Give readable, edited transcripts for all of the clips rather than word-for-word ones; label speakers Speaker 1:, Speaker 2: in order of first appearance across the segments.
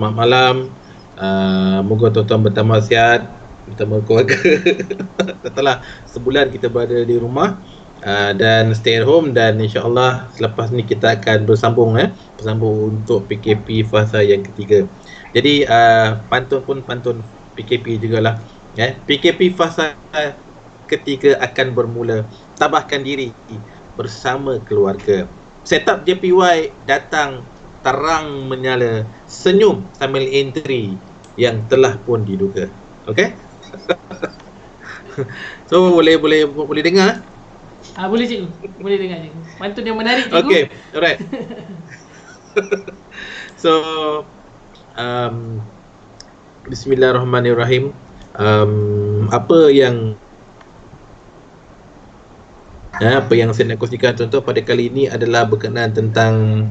Speaker 1: Selamat malam. Moga tuan-tuan bertambah sihat, bertambah keluarga. Setelah sebulan kita berada di rumah dan stay at home, dan insya-Allah selepas ni kita akan bersambung untuk PKP fasa yang ketiga. Jadi pantun pun pantun PKP jugalah. PKP fasa ketiga akan bermula. Tabahkan diri bersama keluarga. Setup JPY datang terang menyala, senyum sambil entry yang telah pun diduga. Okey? So boleh dengar?
Speaker 2: Boleh cikgu. Boleh dengar cikgu. Pantun yang menarik cikgu.
Speaker 1: Okey, alright. So Bismillahirrahmanirrahim. Apa yang saya nak kongsikan tuan-tuan pada kali ini adalah berkenaan tentang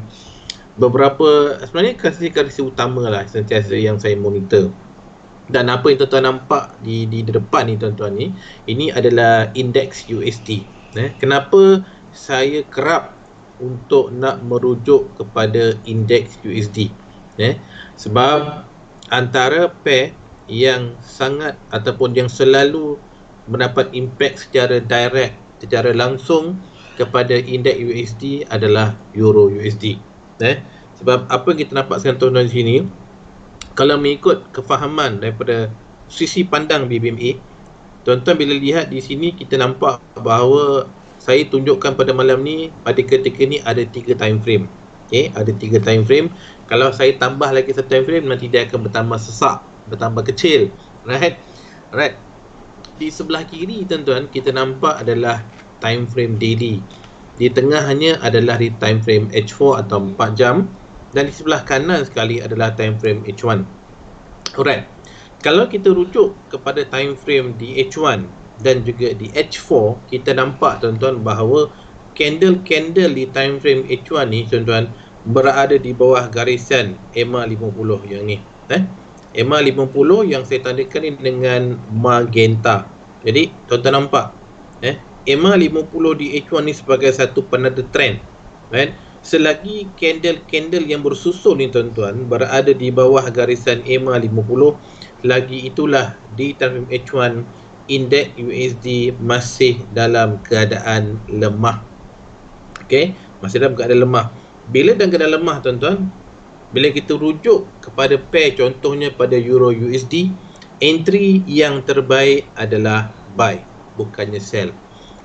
Speaker 1: beberapa sebenarnya kasih utama lah sentiasa yang saya monitor. Dan apa yang tuan-tuan nampak di depan ni tuan-tuan ni, ini adalah indeks USD. Kenapa saya kerap untuk nak merujuk kepada indeks USD? Sebab antara pair yang sangat ataupun yang selalu mendapat impak secara direct, secara langsung kepada indeks USD adalah Euro USD. Sebab apa yang kita nampak sekarang tuan-tuan di sini, kalau mengikut kefahaman daripada sisi pandang BBMA, tuan-tuan bila lihat di sini kita nampak bahawa saya tunjukkan pada malam ni, pada ketika ni ada 3 time frame. Ada 3 time frame. Kalau saya tambah lagi satu time frame, nanti dia akan bertambah sesak, bertambah kecil. Right? Di sebelah kiri tuan-tuan kita nampak adalah time frame daily. Di tengahnya adalah di time frame H4 atau 4 jam, dan di sebelah kanan sekali adalah time frame H1. Alright. Kalau kita rujuk kepada time frame di H1 dan juga di H4, kita nampak tuan-tuan bahawa candle di time frame H1 ni tuan-tuan berada di bawah garisan EMA 50 yang ni. EMA 50 yang saya tandakan ni dengan magenta. Jadi tuan-tuan nampak EMA 50 di H1 ni sebagai satu penanda trend. Selagi candle yang bersusun ni tuan-tuan berada di bawah garisan EMA 50, lagi itulah di time frame H1 indeks USD masih dalam keadaan lemah. Masih dalam keadaan lemah. Bila dalam keadaan lemah tuan-tuan, bila kita rujuk kepada pair contohnya pada Euro USD, entry yang terbaik adalah buy, bukannya sell,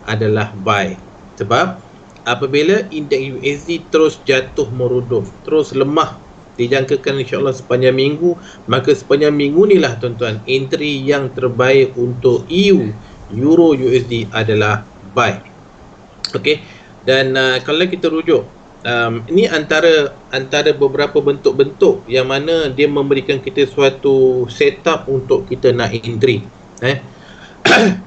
Speaker 1: adalah buy. Sebab apabila indeks USD terus jatuh merudum, terus lemah, dijangkakan insya-Allah sepanjang minggu, maka sepanjang minggu ni lah tuan-tuan, entry yang terbaik untuk Euro USD adalah buy. Dan kalau kita rujuk, ini antara beberapa bentuk-bentuk yang mana dia memberikan kita suatu setup untuk kita nak entry.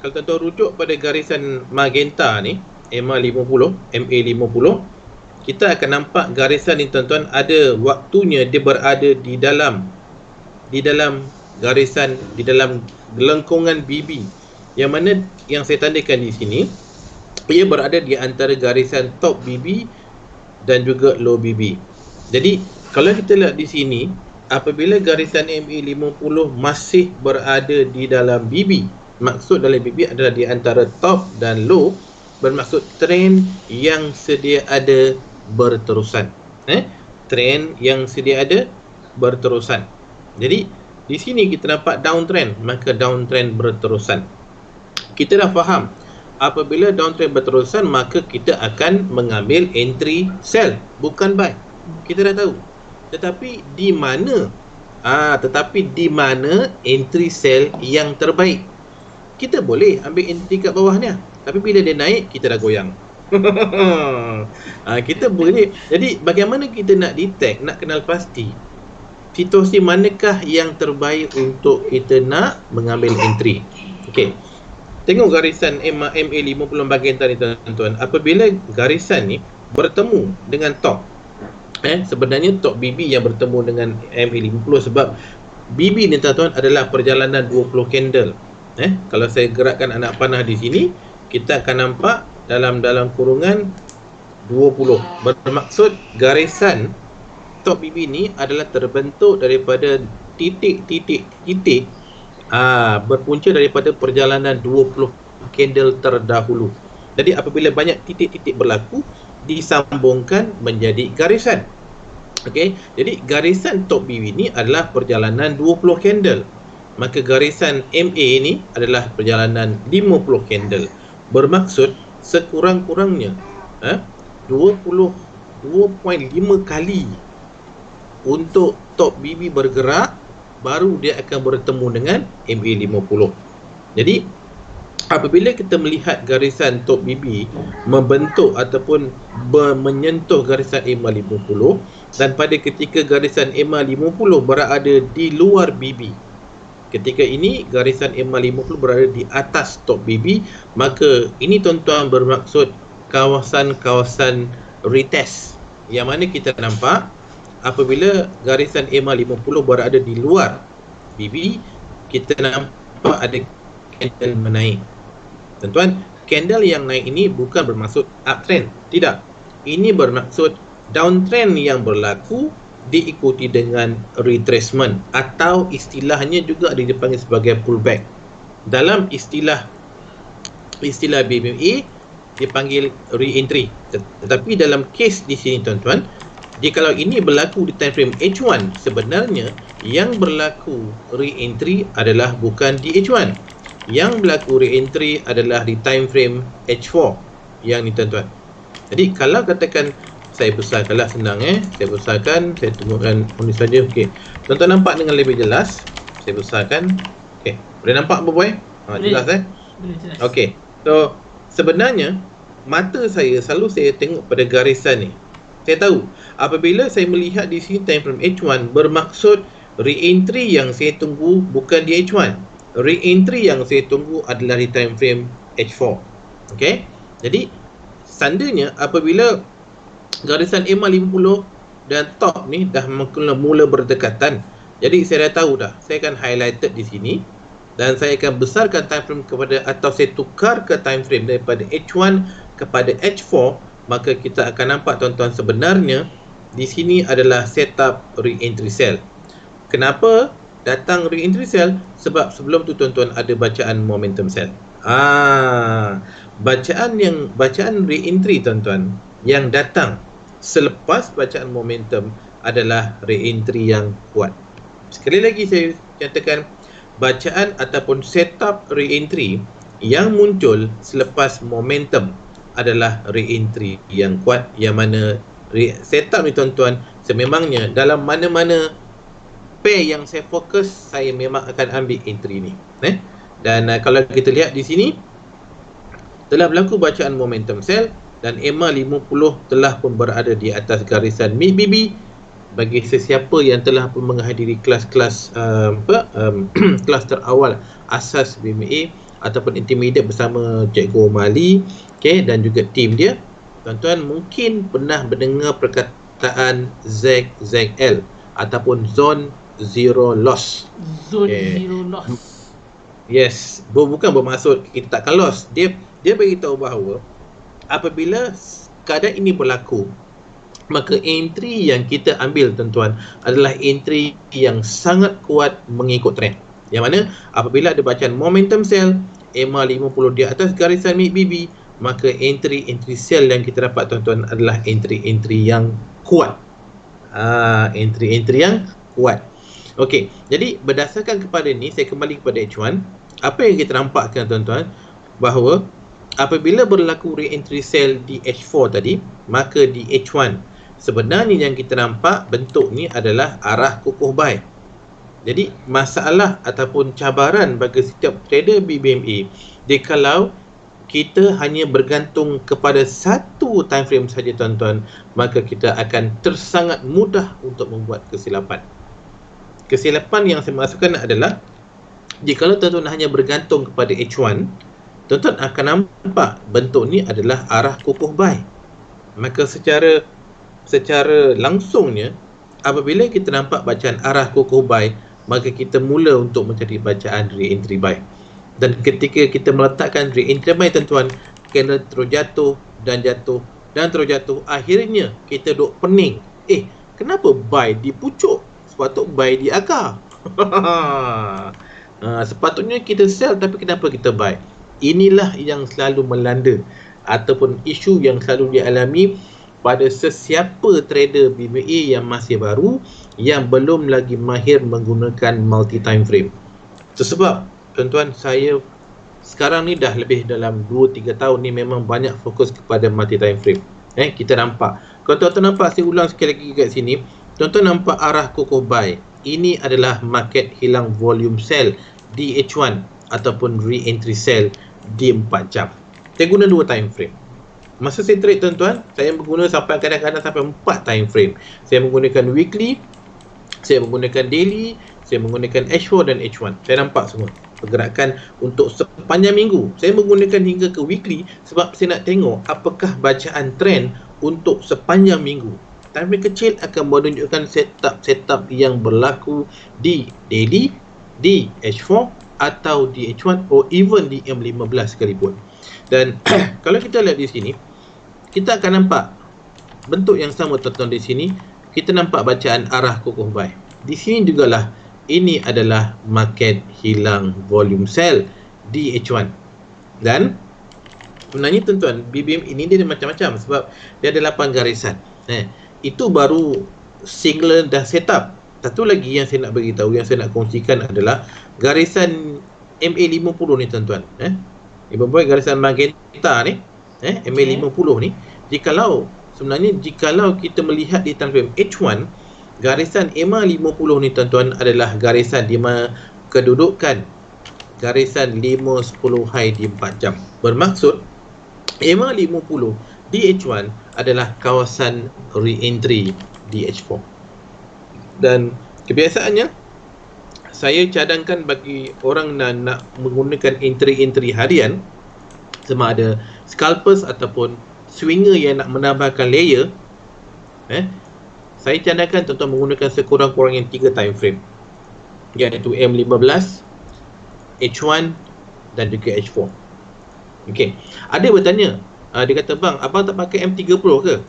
Speaker 1: Kalau tuan-tuan rujuk pada garisan magenta ni, MA 50, kita akan nampak garisan ni tuan-tuan ada waktunya dia berada di dalam garisan, di dalam lengkungan BB, yang mana yang saya tandakan di sini, ia berada di antara garisan top BB dan juga low BB. Jadi kalau kita lihat di sini, apabila garisan MA 50 masih berada di dalam BB, maksud dalam BB adalah di antara top dan low, bermaksud trend yang sedia ada berterusan. Trend yang sedia ada berterusan. Jadi di sini kita nampak downtrend, maka downtrend berterusan. Kita dah faham, apabila downtrend berterusan, maka kita akan mengambil entry sell, bukan buy. Kita dah tahu. Tetapi di mana entry sell yang terbaik? Kita boleh ambil entry kat bawahnya, tapi bila dia naik, kita dah goyang. Kita boleh. Jadi bagaimana kita nak detect, nak kenal pasti situasi manakah yang terbaik untuk kita nak mengambil entry. Tengok garisan MA 50 bahagian tadi tuan-tuan. Apabila garisan ni bertemu dengan top, sebenarnya top BB yang bertemu dengan MA 50, sebab BB ni tuan-tuan adalah perjalanan 20 candle. Kalau saya gerakkan anak panah di sini, kita akan nampak dalam kurungan 20. Bermaksud garisan top BB ni adalah terbentuk daripada titik-titik berpunca daripada perjalanan 20 candle terdahulu. Jadi apabila banyak titik-titik berlaku, disambungkan menjadi garisan. Okey, jadi garisan top BB ni adalah perjalanan 20 candle. Maka garisan MA ni adalah perjalanan 50 candle. Bermaksud sekurang-kurangnya 2.5 kali untuk top BB bergerak, baru dia akan bertemu dengan MA50. Jadi apabila kita melihat garisan top BB membentuk ataupun menyentuh garisan MA50, dan pada ketika garisan MA50 berada di luar BB, ketika ini garisan MA50 berada di atas top BB, maka ini tuan-tuan bermaksud kawasan-kawasan retest, yang mana kita nampak apabila garisan MA50 berada di luar BB, kita nampak ada candle menaik. Tuan-tuan, candle yang naik ini bukan bermaksud uptrend, tidak. Ini bermaksud downtrend yang berlaku diikuti dengan retracement, atau istilahnya juga dipanggil sebagai pullback. Dalam istilah BMA dipanggil re-entry. Tetapi dalam kes di sini tuan-tuan, jikalau ini berlaku di time frame H1, sebenarnya yang berlaku re-entry adalah bukan di H1. Yang berlaku re-entry adalah di time frame H4 yang ni tuan-tuan. Jadi kalau katakan saya besarkanlah, senang saya besarkan, saya tunjukkan ini saja. Okey, tuan-tuan nampak dengan lebih jelas. Saya besarkan. Okey, boleh nampak apa boy? Jelas
Speaker 2: Boleh, jelas.
Speaker 1: Okey. So sebenarnya mata saya selalu saya tengok pada garisan ni. Saya tahu apabila saya melihat di sini time frame H1, bermaksud re-entry yang saya tunggu bukan di H1. Re-entry yang saya tunggu adalah di time frame H4. Okey. Jadi tandanya apabila garisan MA50 dan top ni dah mula berdekatan, jadi saya dah tahu dah, saya akan highlighted di sini dan saya akan besarkan time frame kepada, atau saya tukar ke time frame daripada H1 kepada H4, maka kita akan nampak tuan-tuan sebenarnya di sini adalah setup re-entry sell. Kenapa datang re-entry sell? Sebab sebelum tu tuan-tuan ada bacaan momentum sell. Bacaan re-entry tuan-tuan yang datang selepas bacaan momentum adalah re-entry yang kuat. Sekali lagi saya nyatakan, bacaan ataupun setup re-entry yang muncul selepas momentum adalah re-entry yang kuat, yang mana setup ni tuan-tuan, sememangnya dalam mana-mana pair yang saya fokus, saya memang akan ambil entry ni. Dan kalau kita lihat di sini, telah berlaku bacaan momentum sell dan MA50 telah pun berada di atas garisan mid BB. Bagi sesiapa yang telah pun menghadiri kelas-kelas kelas terawal asas BMA ataupun intermediate bersama Cikgu Mali, dan juga tim dia, tuan-tuan mungkin pernah mendengar perkataan ZZL ataupun zone zero loss.
Speaker 2: Zone zero loss.
Speaker 1: Yes, bukan bermaksud kita takkan loss. Dia beritahu bahawa apabila keadaan ini berlaku, maka entry yang kita ambil tuan-tuan adalah entry yang sangat kuat mengikut trend. Yang mana apabila ada bacaan momentum sell, MA50 di atas garisan mid BB, maka entry sell yang kita dapat tuan-tuan adalah entry yang kuat. Entry yang kuat. Okey, jadi berdasarkan kepada ni, saya kembali kepada H1. Apa yang kita nampakkan tuan-tuan, bahawa apabila berlaku re-entry sell di H4 tadi, maka di H1 sebenarnya yang kita nampak bentuk ni adalah arah kukuh buy. Jadi masalah ataupun cabaran bagi setiap trader BBMA, jikalau kita hanya bergantung kepada satu time frame saja tuan-tuan, maka kita akan tersangat mudah untuk membuat kesilapan. Kesilapan yang saya maksudkan adalah, jikalau tuan-tuan hanya bergantung kepada H1, tuan-tuan akan nampak bentuk ni adalah arah kukuh buy. Maka secara langsungnya, apabila kita nampak bacaan arah kukuh buy, maka kita mula untuk mencari bacaan re-entry buy. Dan ketika kita meletakkan re-entry buy tuan-tuan, candle terus jatuh dan jatuh dan terus jatuh, akhirnya kita duk pening. Kenapa buy di pucuk? Sepatutnya buy di akar. Sepatutnya kita sell, tapi kenapa kita buy? Inilah yang selalu melanda ataupun isu yang selalu dialami pada sesiapa trader BMA yang masih baru, yang belum lagi mahir menggunakan multi time frame. Sebab tuan-tuan, saya sekarang ni dah lebih dalam 2-3 tahun ni memang banyak fokus kepada multi time frame. Kita nampak. Kalau tuan-tuan nampak, saya ulang sekali lagi kat sini. Tuan-tuan nampak arah kokoh buy. Ini adalah market hilang volume sell di H1 ataupun re-entry sell di 4 jam. Saya guna 2 time frame. Masa saya trade tuan-tuan, saya menggunakan sampai kadang-kadang sampai 4 time frame. Saya menggunakan weekly, saya menggunakan daily, saya menggunakan H4 dan H1. Saya nampak semua pergerakan untuk sepanjang minggu. Saya menggunakan hingga ke weekly sebab saya nak tengok apakah bacaan trend untuk sepanjang minggu. Time frame kecil akan menunjukkan setup yang berlaku di daily, di H4 atau di H1 or even di M15 sekalipun. Dan kalau kita lihat di sini, kita akan nampak bentuk yang sama tuan-tuan di sini. Kita nampak bacaan arah kokoh buy. Di sini jugalah ini adalah market hilang volume sell di H1. Dan sebenarnya tuan-tuan, BBM ini dia macam-macam sebab dia ada 8 garisan. Itu baru single dah setup. Satu lagi yang saya nak beritahu, yang saya nak kongsikan adalah garisan MA50 ni tuan-tuan. Ibu-ibu, garisan magenta ni, MA50 ni, jikalau kita melihat di time frame H1, garisan MA50 ni tuan-tuan adalah garisan di mana kedudukan garisan 5-10 high di 4 jam. Bermaksud MA50 di H1 adalah kawasan re-entry di H4. Dan kebiasaannya saya cadangkan bagi orang nak menggunakan entry harian, sama ada scalpers ataupun swinger yang nak menambahkan layer, saya cadangkan tuan-tuan menggunakan sekurang-kurangnya 3 time frame, iaitu M15, H1 dan juga H4. Okey. Ada bertanya, dia kata, bang, abang tak pakai M30 ke?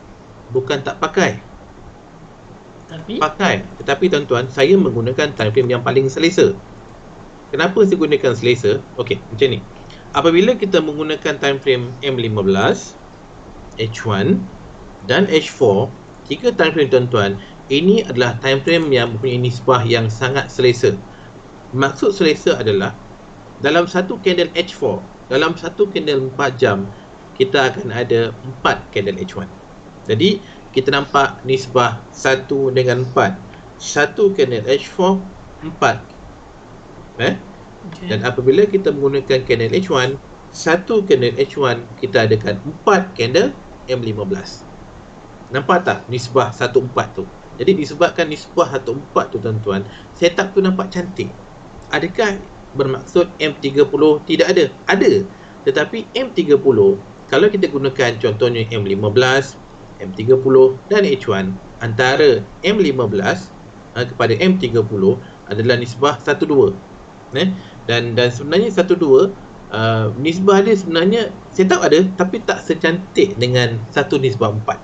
Speaker 1: Bukan tak pakai. Pakai. Tetapi tuan-tuan, saya menggunakan time frame yang paling selesa. Kenapa saya gunakan selesa? Okey, macam ni. Apabila kita menggunakan time frame M15, H1 dan H4, 3 time frame tuan-tuan, ini adalah time frame yang mempunyai nisbah yang sangat selesa. Maksud selesa adalah dalam satu candle H4, dalam satu candle 4 jam, kita akan ada 4 candle H1. Jadi kita nampak nisbah 1 dengan 4. 1 candle H4, 4. Dan apabila kita menggunakan candle H1, 1 candle H1, kita adakan 4 candle M15. Nampak tak nisbah 1-4 tu? Jadi disebabkan nisbah 1-4 tu tuan-tuan, setup tu nampak cantik. Adakah bermaksud M30 tidak ada? Ada. Tetapi M30, kalau kita gunakan contohnya M15, M30 dan H1, antara M15 kepada M30 adalah nisbah 1-2. Dan sebenarnya 1-2, nisbah dia sebenarnya setup ada, tapi tak secantik dengan 1 nisbah 4.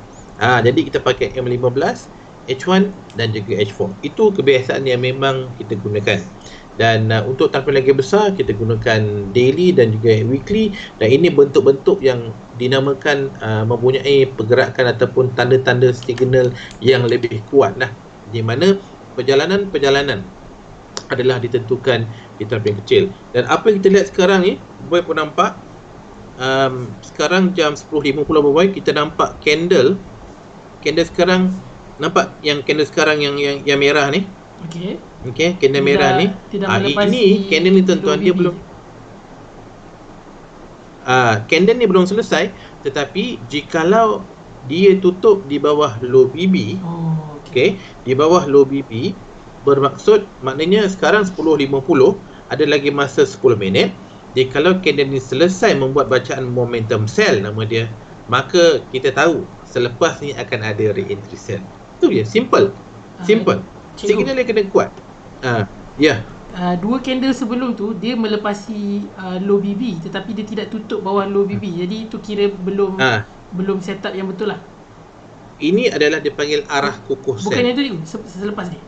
Speaker 1: Jadi kita pakai M15, H1 dan juga H4. Itu kebiasaan yang memang kita gunakan. Dan untuk time frame lagi besar, kita gunakan daily dan juga weekly. Dan ini bentuk-bentuk yang dinamakan mempunyai pergerakan ataupun tanda-tanda signal yang lebih kuat lah, di mana perjalanan-perjalanan adalah ditentukan di time frame kecil. Dan apa yang kita lihat sekarang ni, boy pun nampak, sekarang jam 10.50 boy, kita nampak candle sekarang, nampak yang candle sekarang yang merah ni. Okey, candle merah ni. Ini candle ni tuan-tuan, dia belum candle ni belum selesai, tetapi jikalau dia tutup di bawah low BB, okey, di bawah low BB, bermaksud maknanya sekarang 10.50, ada lagi masa 10 minit. Jadi kalau candle ni selesai membuat bacaan momentum sell nama dia, maka kita tahu selepas ni akan ada re-entry sell. Itu dia, simple. Signal dia kena kuat.
Speaker 2: Dua candle sebelum tu dia melepasi low BB, tetapi dia tidak tutup bawah low BB. Jadi itu kira belum setup yang betul lah.
Speaker 1: Ini adalah dipanggil arah kukuh
Speaker 2: Bukannya
Speaker 1: sel.
Speaker 2: tu selepas ni.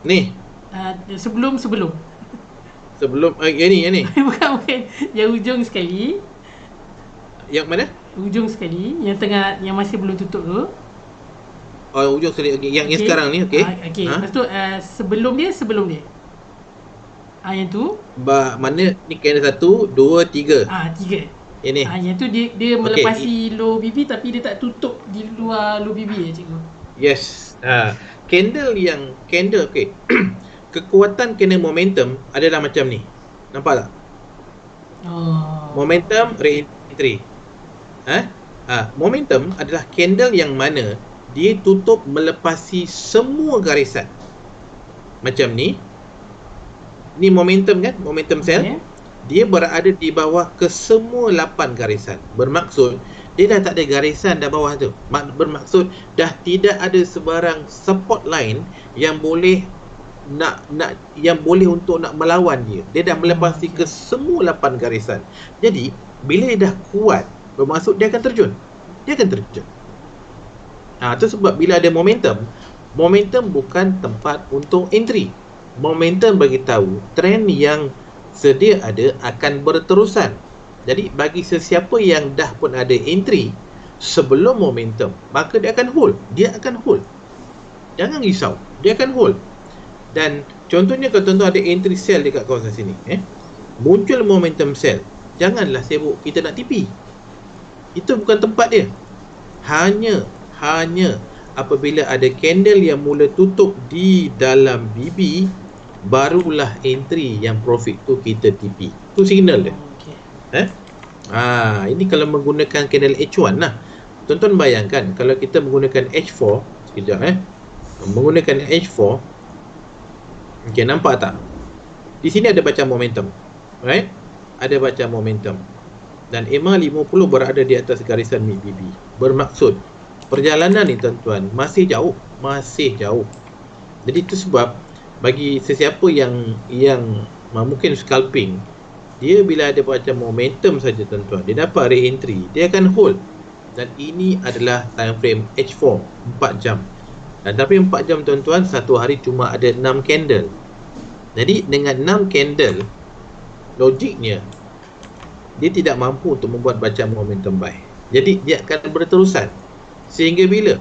Speaker 1: Ni,
Speaker 2: Sebelum
Speaker 1: sebelum yang ni.
Speaker 2: bukan. Yang ujung sekali,
Speaker 1: Yang mana?
Speaker 2: yang tengah, yang masih belum tutup tu.
Speaker 1: Oh, ujung sekali. Okay. Yang
Speaker 2: Okey.
Speaker 1: sekarang ni, okey.
Speaker 2: Okey. Lepas tu sebelum dia. Yang tu.
Speaker 1: Mana ni candle 1, 2, 3.
Speaker 2: 3.
Speaker 1: Ini.
Speaker 2: Yang tu dia melepasi low BB tapi dia tak tutup di luar low BB cikgu.
Speaker 1: Yes. Candle okey. Kekuatan candle momentum adalah macam ni. Nampak tak? Momentum re-entry. Momentum adalah candle yang mana dia tutup melepasi semua garisan. Macam ni. Ni momentum kan? Momentum sell.
Speaker 2: Okay.
Speaker 1: Dia berada di bawah ke semua 8 garisan. Bermaksud dia dah tak ada garisan dah bawah tu. Bermaksud dah tidak ada sebarang support line yang boleh yang boleh untuk nak melawan dia. Dia dah melepasi ke semua 8 garisan. Jadi bila dia dah kuat, bermaksud dia akan terjun. Tu sebab bila ada momentum bukan tempat untuk entry. Momentum bagi tahu trend yang sedia ada akan berterusan. Jadi bagi sesiapa yang dah pun ada entry sebelum momentum, maka dia akan hold. Jangan risau, dia akan hold. Dan contohnya kalau tuan-tuan ada entry sell dekat kawasan sini, muncul momentum sell, janganlah sibuk kita nak TP. Itu bukan tempat dia. Hanya apabila ada candle yang mula tutup di dalam BB, barulah entry yang profit tu kita TP. Tu signal dia. Ini kalau menggunakan candle H1 lah. Tuan-tuan bayangkan kalau kita menggunakan H4, sekejap menggunakan H4. Okey, nampak tak? Di sini ada baca momentum. Right? Ada baca momentum. Dan EMA 50 berada di atas garisan mid BB. Bermaksud perjalanan ni tuan-tuan masih jauh. Jadi itu sebab bagi sesiapa yang mungkin scalping, dia bila ada baca momentum saja tuan-tuan, dia dapat re-entry, dia akan hold. Dan ini adalah time frame H4 4 jam. Dan tapi 4 jam tuan-tuan, satu hari cuma ada 6 candle. Jadi dengan 6 candle, logiknya dia tidak mampu untuk membuat baca momentum buy. Jadi dia akan berterusan sehingga bila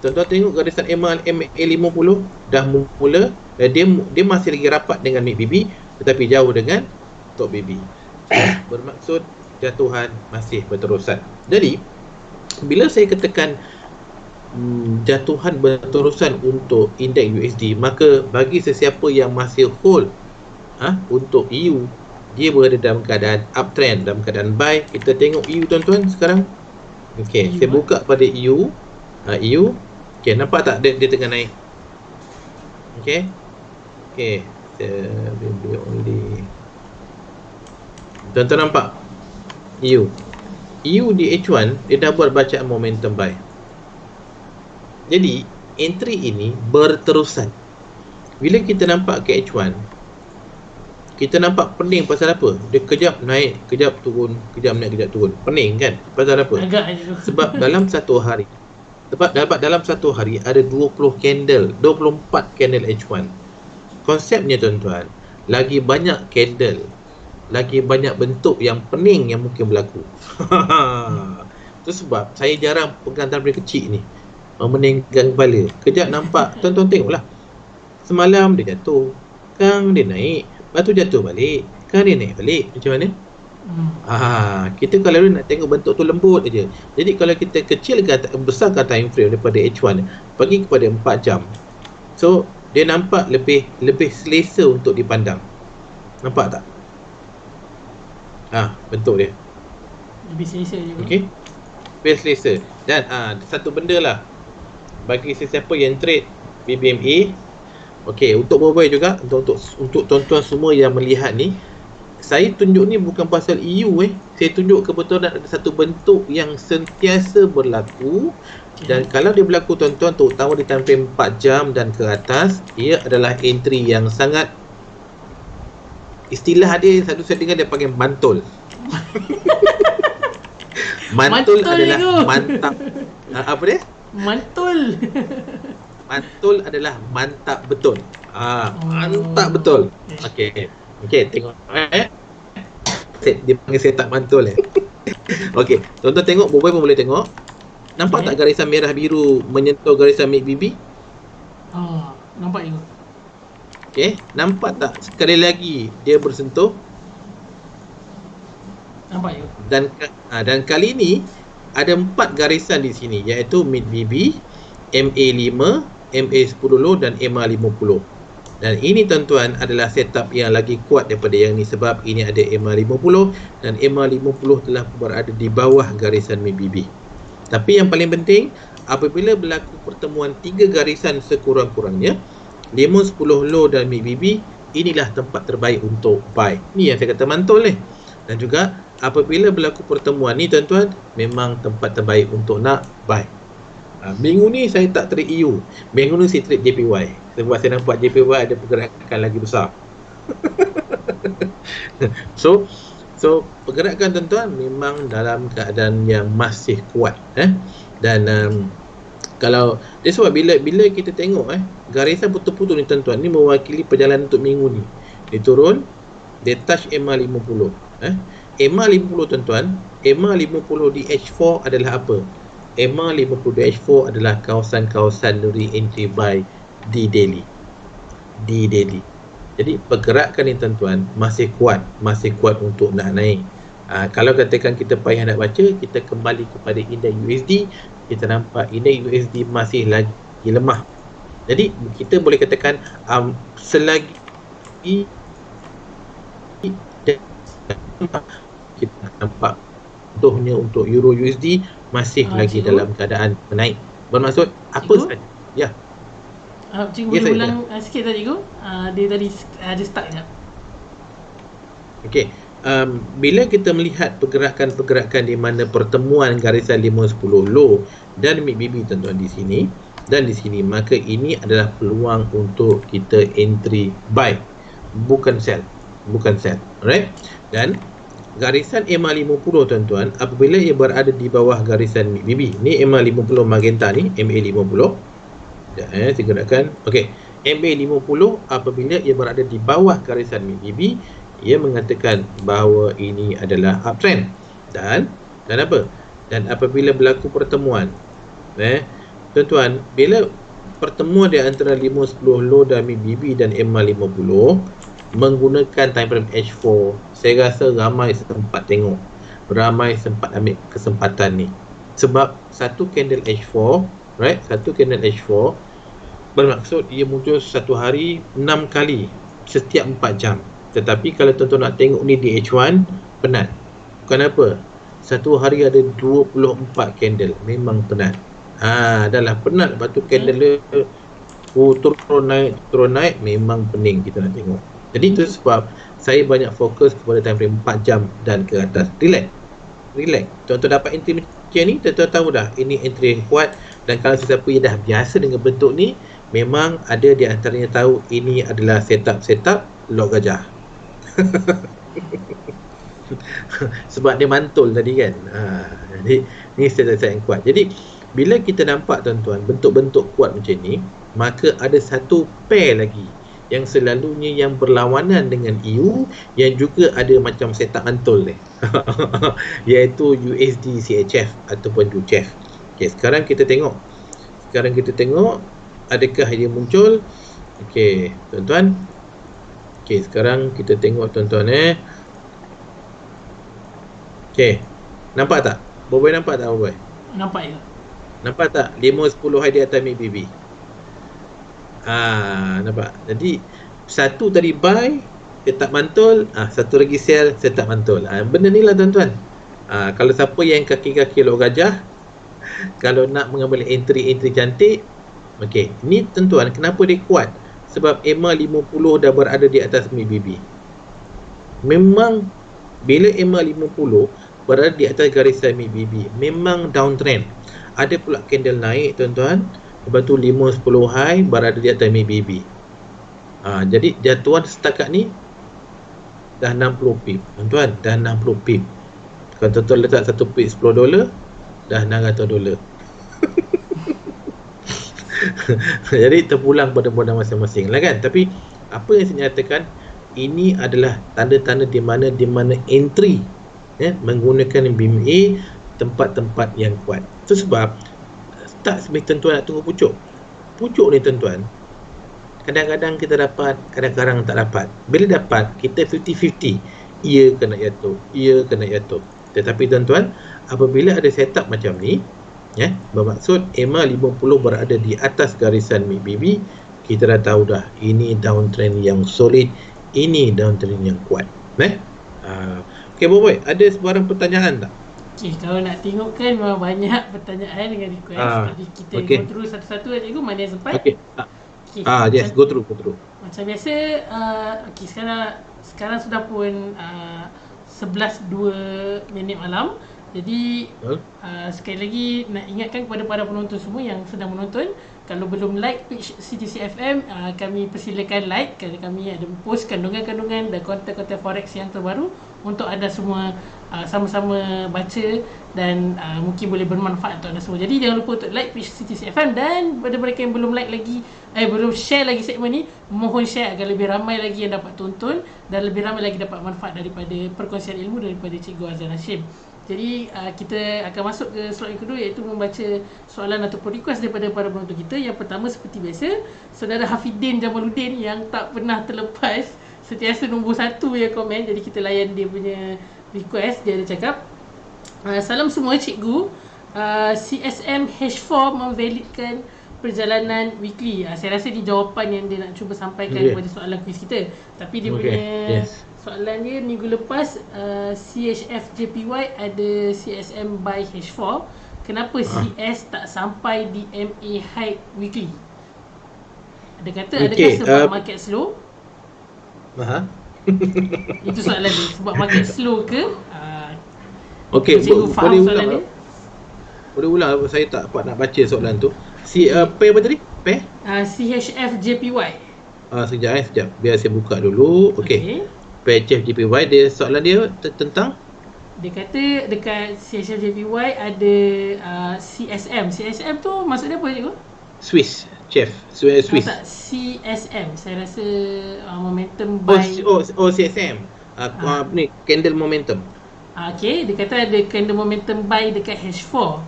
Speaker 1: tuan-tuan tengok garisan MA50 dah mula, dia masih lagi rapat dengan mid BB tetapi jauh dengan top BB. Bermaksud jatuhan masih berterusan. Jadi bila saya katakan jatuhan berterusan untuk indeks USD, maka bagi sesiapa yang masih hold untuk EU, dia berada dalam keadaan uptrend, dalam keadaan buy. Kita tengok EU tuan-tuan sekarang. Okey, saya buka pada EU. EU. Okey, nampak tak dia tengah naik? Okey. Saya only. Tuan-tuan nampak? EU di H1 dia dah buat bacaan momentum buy. Jadi entry ini berterusan. Bila kita nampak ke H1, kita nampak pening pasal apa? Dia kejap naik, kejap turun, kejap naik, kejap turun. Pening kan? Pasal apa? Sebab dalam satu hari ada 24 candle H1. Konsepnya tuan-tuan, lagi banyak candle, lagi banyak bentuk yang pening yang mungkin berlaku. Itu sebab saya jarang pegang time frame kecil ni, meninggang kepala. Kejap nampak, tuan-tuan tengoklah. Semalam dia jatuh, kang dia naik, lepas tu jatuh balik, kang dia naik balik. Macam mana? Kita kalau nak tengok bentuk tu lembut aja. Jadi kalau kita besarkan time frame daripada H1 pergi kepada 4 jam, so dia nampak lebih selesa untuk dipandang. Nampak tak? Bentuk dia
Speaker 2: lebih selesa je.
Speaker 1: Okey, lebih selesa. Dan satu benda lah bagi sesiapa yang trade BBMA, okey, untuk Boboy juga, untuk tuan-tuan semua yang melihat ni, saya tunjuk ni bukan pasal EU saya tunjuk kebetulan ada satu bentuk yang sentiasa berlaku. Dan kalau dia berlaku tuan-tuan, terutama di time frame 4 jam dan ke atas, ia adalah entry yang sangat, istilah dia satu saya dengar dia panggil mantul. Mantul adalah
Speaker 2: itu
Speaker 1: mantap. Apa dia?
Speaker 2: Mantul.
Speaker 1: Mantul adalah mantap betul. Mantap betul. Okey. Okey, tengok dia panggil setup mantul Okey, tuan-tuan tengok, Boboiboy pun boleh tengok. Nampak tak garisan merah biru menyentuh garisan mid BB?
Speaker 2: Nampak juga.
Speaker 1: Okey, nampak tak sekali lagi dia bersentuh?
Speaker 2: Nampak juga.
Speaker 1: Dan kali ni ada 4 garisan di sini, iaitu mid BB, MA5, MA10 low dan MA50. Dan ini tuan-tuan adalah setup yang lagi kuat daripada yang ni, sebab ini ada MA50 dan MA50 telah berada di bawah garisan mid BB. Tapi yang paling penting, apabila berlaku pertemuan 3 garisan sekurang-kurangnya, 5, 10 low dan mid BB, inilah tempat terbaik untuk buy. Ni yang saya kata mantul ni. Dan juga apabila berlaku pertemuan ni tuan-tuan, memang tempat terbaik untuk nak buy. Minggu ni saya tak trade EU. Minggu ni saya trade JPY. Sebab saya nampak JPY ada pergerakan lagi besar. So pergerakan tuan-tuan memang dalam keadaan yang masih kuat. Dan kalau dia sebab bila kita tengok garisan putus-putus ni tuan-tuan, ni mewakili perjalanan untuk minggu ni. Dia turun, dia touch MA50. MA50 tuan-tuan, MA50 di H4 adalah apa? MA50 di H4 adalah kawasan-kawasan re-entry buy di daily. Jadi pergerakan ni tuan-tuan masih kuat untuk nak naik. Kalau katakan kita payah nak baca, kita kembali kepada indeks USD, kita nampak indeks USD masih lagi lemah. Jadi kita boleh katakan selagi kita nampak contohnya untuk Euro USD masih lagi dalam keadaan menaik. Bermaksud apa saja? Ya.
Speaker 2: Cikgu boleh ulang sikit tadi cikgu? Dia tadi ada stuck sekejap.
Speaker 1: Okey. Bila kita melihat pergerakan di mana pertemuan garisan 5-10 low dan mid BB tuan-tuan di sini dan di sini, maka ini adalah peluang untuk kita entry buy, bukan sell. Alright? Dan garisan MA50 tuan-tuan, apabila ia berada di bawah garisan mid BB, ni MA50 magenta ni, MA50. Saya gerakkan. Okey, MA50 apabila ia berada di bawah garisan mid BB, ia mengatakan bahawa ini adalah uptrend. Dan apa? Dan apabila berlaku pertemuan, tuan-tuan, bila pertemuan di antara 5-10 low dan mid BB dan MA50 menggunakan time frame H4, saya rasa ramai sempat tengok, ramai sempat ambil kesempatan ni. Sebab satu candle H4, right? Satu candle H4 bermaksud ia muncul satu hari 6 kali setiap 4 jam. Tetapi kalau tuan-tuan nak tengok ni di H1, penat. Kenapa? Satu hari ada 24 candle, memang penat. Adalah penat. Lepas tu candle dia turun naik, memang pening kita nak tengok. Jadi itu sebab saya banyak fokus kepada time frame 4 jam dan ke atas. Relax. Tuan-tuan dapat entry macam ni, tuan-tuan tahu dah ini entry yang kuat. Dan kalau sesiapa yang dah biasa dengan bentuk ni, memang ada di antaranya tahu ini adalah setup log gajah. Sebab dia mantul tadi kan. Jadi ni setup yang kuat. Jadi bila kita nampak tuan-tuan bentuk-bentuk kuat macam ni, maka ada satu pair lagi yang selalunya yang berlawanan dengan EU, yang juga ada macam setup mantul ni. Iaitu USD CHF ataupun UCHF. Okey, sekarang kita tengok adakah dia muncul. Okey, tuan-tuan. Okey, sekarang kita tengok tuan-tuan Okey. Nampak tak? Boboiboy nampak tak Boboiboy?
Speaker 2: Nampak ya.
Speaker 1: Nampak tak? 5-10 high di atas mid BB. Nampak. Jadi satu tadi buy, setup mantul, satu lagi sell, setup mantul. Benda ni lah tuan-tuan. Kalau siapa yang kaki-kaki log gajah, kalau nak mengambil entry cantik, okey, ni tuan-tuan kenapa dia kuat? Sebab MA50 dah berada di atas mid BB. Memang bila MA50 berada di atas garisan mid BB, memang downtrend. Ada pula candle naik tuan-tuan, lepas tu 5-10 high berada di atas mid BB. Jadi jatuhan setakat ni dah 60 pip tuan-tuan, dah 60 pip. Kalau tuan-tuan letak 1 pip $10, dah $600. Jadi terpulang pada modal masing-masing lah kan. Tapi apa yang saya nyatakan, ini adalah tanda-tanda di mana entry menggunakan BMA tempat-tempat yang kuat. Itu sebab tak sebaik tuan nak tunggu pucuk. Pucuk ni tuan-tuan, kadang-kadang kita dapat, kadang-kadang tak dapat. Bila dapat, kita 50-50. Ia kena jatuh, ia kena jatuh. Tetapi tuan-tuan, apabila ada setup macam ni, bermaksud EMA 50 berada di atas garisan MACD, kita dah tahu dah, ini downtrend yang solid, ini downtrend yang kuat. Okey, Boy, ada sebarang pertanyaan tak?
Speaker 2: Okay, kalau nak tengok kan memang banyak pertanyaan dengan request. Jadi kita go through satu-satu aja cikgu, mana yang sempat.
Speaker 1: Yes, go through.
Speaker 2: Macam biasa, sekarang sudah pun 11.02 malam. Jadi sekali lagi nak ingatkan kepada para penonton semua yang sedang menonton, kalau belum like page CTC FM, kami persilakan like, kerana kami ada post kandungan-kandungan dan konten-konten forex yang terbaru untuk anda semua sama-sama baca dan mungkin boleh bermanfaat untuk anda semua. Jadi jangan lupa untuk like page CTC FM, dan pada mereka yang belum like lagi, belum share lagi segmen ni, mohon share agar lebih ramai lagi yang dapat tonton dan lebih ramai lagi dapat manfaat daripada perkongsian ilmu daripada Cikgu Azan Hashim. Jadi kita akan masuk ke slot yang kedua, iaitu membaca soalan ataupun request daripada para penonton kita. Yang pertama seperti biasa, Saudara Hafidin Jamaluddin yang tak pernah terlepas, sentiasa nombor 1 yang komen. Jadi kita layan dia punya request. Dia ada cakap, salam semua cikgu, CSM H4 memvalidkan perjalanan weekly. Saya rasa di jawapan yang dia nak cuba sampaikan kepada soalan quiz kita. Tapi dia punya soalan dia minggu lepas, CHF JPY ada CSM by H4. Kenapa CS tak sampai di MA high weekly? Ada kata adakah sebab market slow? Itu soalan dia. Sebab market slow ke?
Speaker 1: Boleh ulang. Boleh ulang, saya tak dapat nak baca soalan tu. Pair apa tadi? Pair?
Speaker 2: CHF JPY.
Speaker 1: Sekejap. Biar saya buka dulu. Okey. PHF JPY, dia soalan dia tentang,
Speaker 2: dia kata dekat CHF JPY ada CSM. CSM tu maksudnya apa cikgu?
Speaker 1: Swiss.
Speaker 2: Tak, CSM. Saya rasa momentum buy.
Speaker 1: CSM. Ni candle momentum.
Speaker 2: Okey, dia kata ada candle momentum buy dekat H4.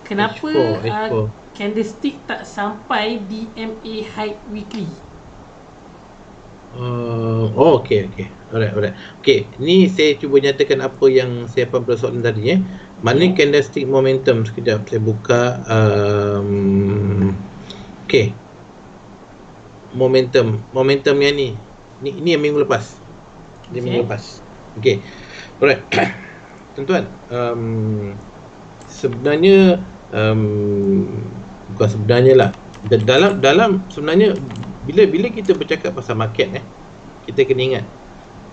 Speaker 2: Kenapa H4. Candlestick tak sampai di MA high weekly?
Speaker 1: Okey. Alright. Okey, ni saya cuba nyatakan apa yang saya faham pada soalan tadi. Mana candlestick momentum? Sekejap saya buka. Okey. Momentum yang ni yang minggu lepas. Minggu lepas. Okey. Alright. Tuan-tuan, sebenarnya bukan sebenarnya lah. Dalam sebenarnya bila kita bercakap pasal market, kita kena ingat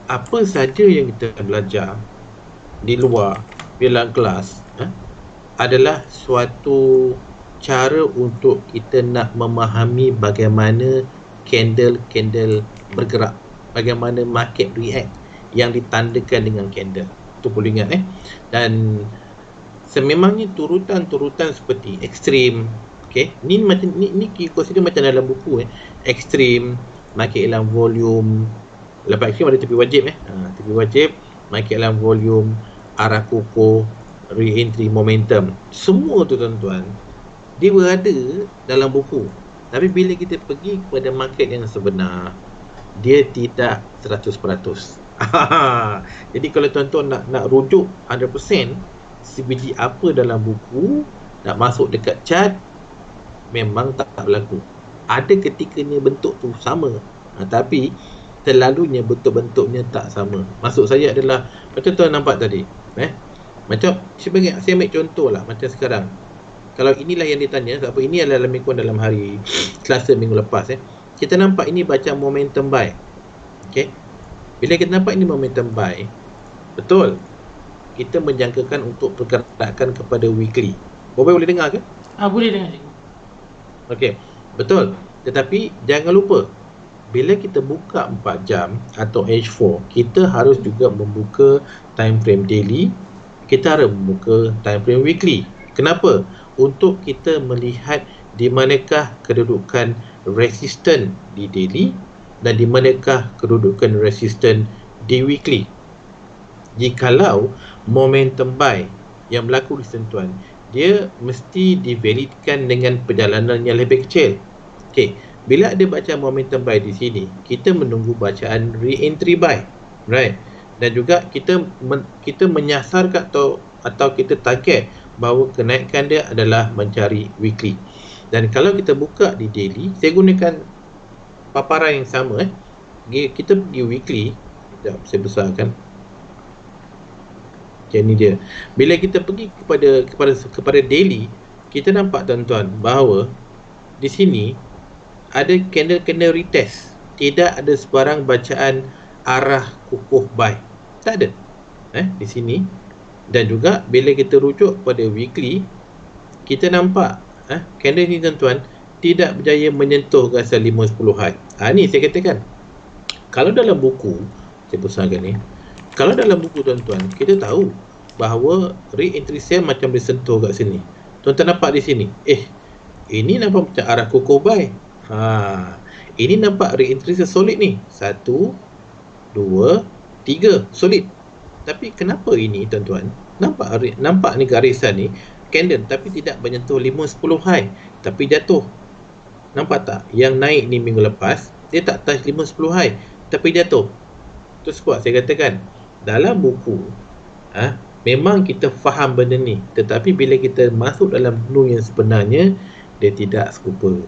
Speaker 1: apa saja yang kita belajar di luar dalam kelas adalah suatu cara untuk kita nak memahami bagaimana candle bergerak, bagaimana market react yang ditandakan dengan candle. Itu perlu ingat. Dan sememangnya turutan seperti ekstrim. Okey, ni macam ni consider macam dalam buku ekstrim, market dalam volume. Lepas ekstrim ada tepi wajib tepi wajib, market dalam volume, arah kukuh, re-entry, momentum. Semua tu tuan-tuan, dia berada dalam buku. Tapi bila kita pergi kepada market yang sebenar, dia tidak 100%. Jadi kalau tuan-tuan nak rujuk 100% sebiji apa dalam buku, nak masuk dekat chart, memang tak berlaku. Ada ketikanya bentuk tu sama, tapi terlalunya bentuk-bentuknya tak sama. Maksud saya adalah macam tuan nampak tadi, macam saya ambil contoh lah, macam sekarang. Kalau inilah yang ditanya, sebab ini adalah lebih kurang dalam hari Selasa minggu lepas, kita nampak ini baca momentum buy. Okey, bila kita nampak ini momentum buy, betul, kita menjangkakan untuk pergerakan kepada weekly. Boleh dengar ke?
Speaker 2: Boleh dengar.
Speaker 1: Okey, betul. Tetapi jangan lupa, bila kita buka 4 jam atau H4, kita harus juga membuka time frame daily, kita harus membuka time frame weekly. Kenapa? Untuk kita melihat di manakah kedudukan resisten di daily dan di manakah kedudukan resisten di weekly. Jikalau momentum buy yang berlaku di sentuhan, dia mesti divalidkan dengan perjalanan yang lebih kecil. Okey, bila ada bacaan momentum buy di sini, kita menunggu bacaan re-entry buy, right? Dan juga kita menyasarkan atau kita target bahawa kenaikan dia adalah mencari weekly. Dan kalau kita buka di daily, saya gunakan paparan yang sama. Kita pergi weekly, sekejap saya besarkan. Okay, ni dia. Bila kita pergi kepada daily, kita nampak tuan-tuan bahawa di sini ada candle retest. Tidak ada sebarang bacaan arah kukuh buy. Tak ada. Di sini. Dan juga bila kita rujuk pada weekly, kita nampak candle ni tuan-tuan tidak berjaya menyentuh garis 5-10 high. Ni saya katakan, kalau dalam buku, saya besarkan ni, kalau dalam buku tuan-tuan, kita tahu bahawa re-entry sell macam disentuh kat sini. Tuan-tuan nampak di sini, ini nampak macam arah kukuh buy. Ini nampak re-entry sell solid ni. 1, 2, 3, solid. Tapi kenapa ini tuan-tuan, nampak ni garisan ni candle tapi tidak menyentuh 5-10 high, tapi jatuh. Nampak tak? Yang naik ni minggu lepas, dia tak touch 5-10 high, tapi jatuh. Itu sebab saya katakan, dalam buku memang kita faham benda ni, tetapi bila kita masuk dalam menu yang sebenarnya, dia tidak serupa.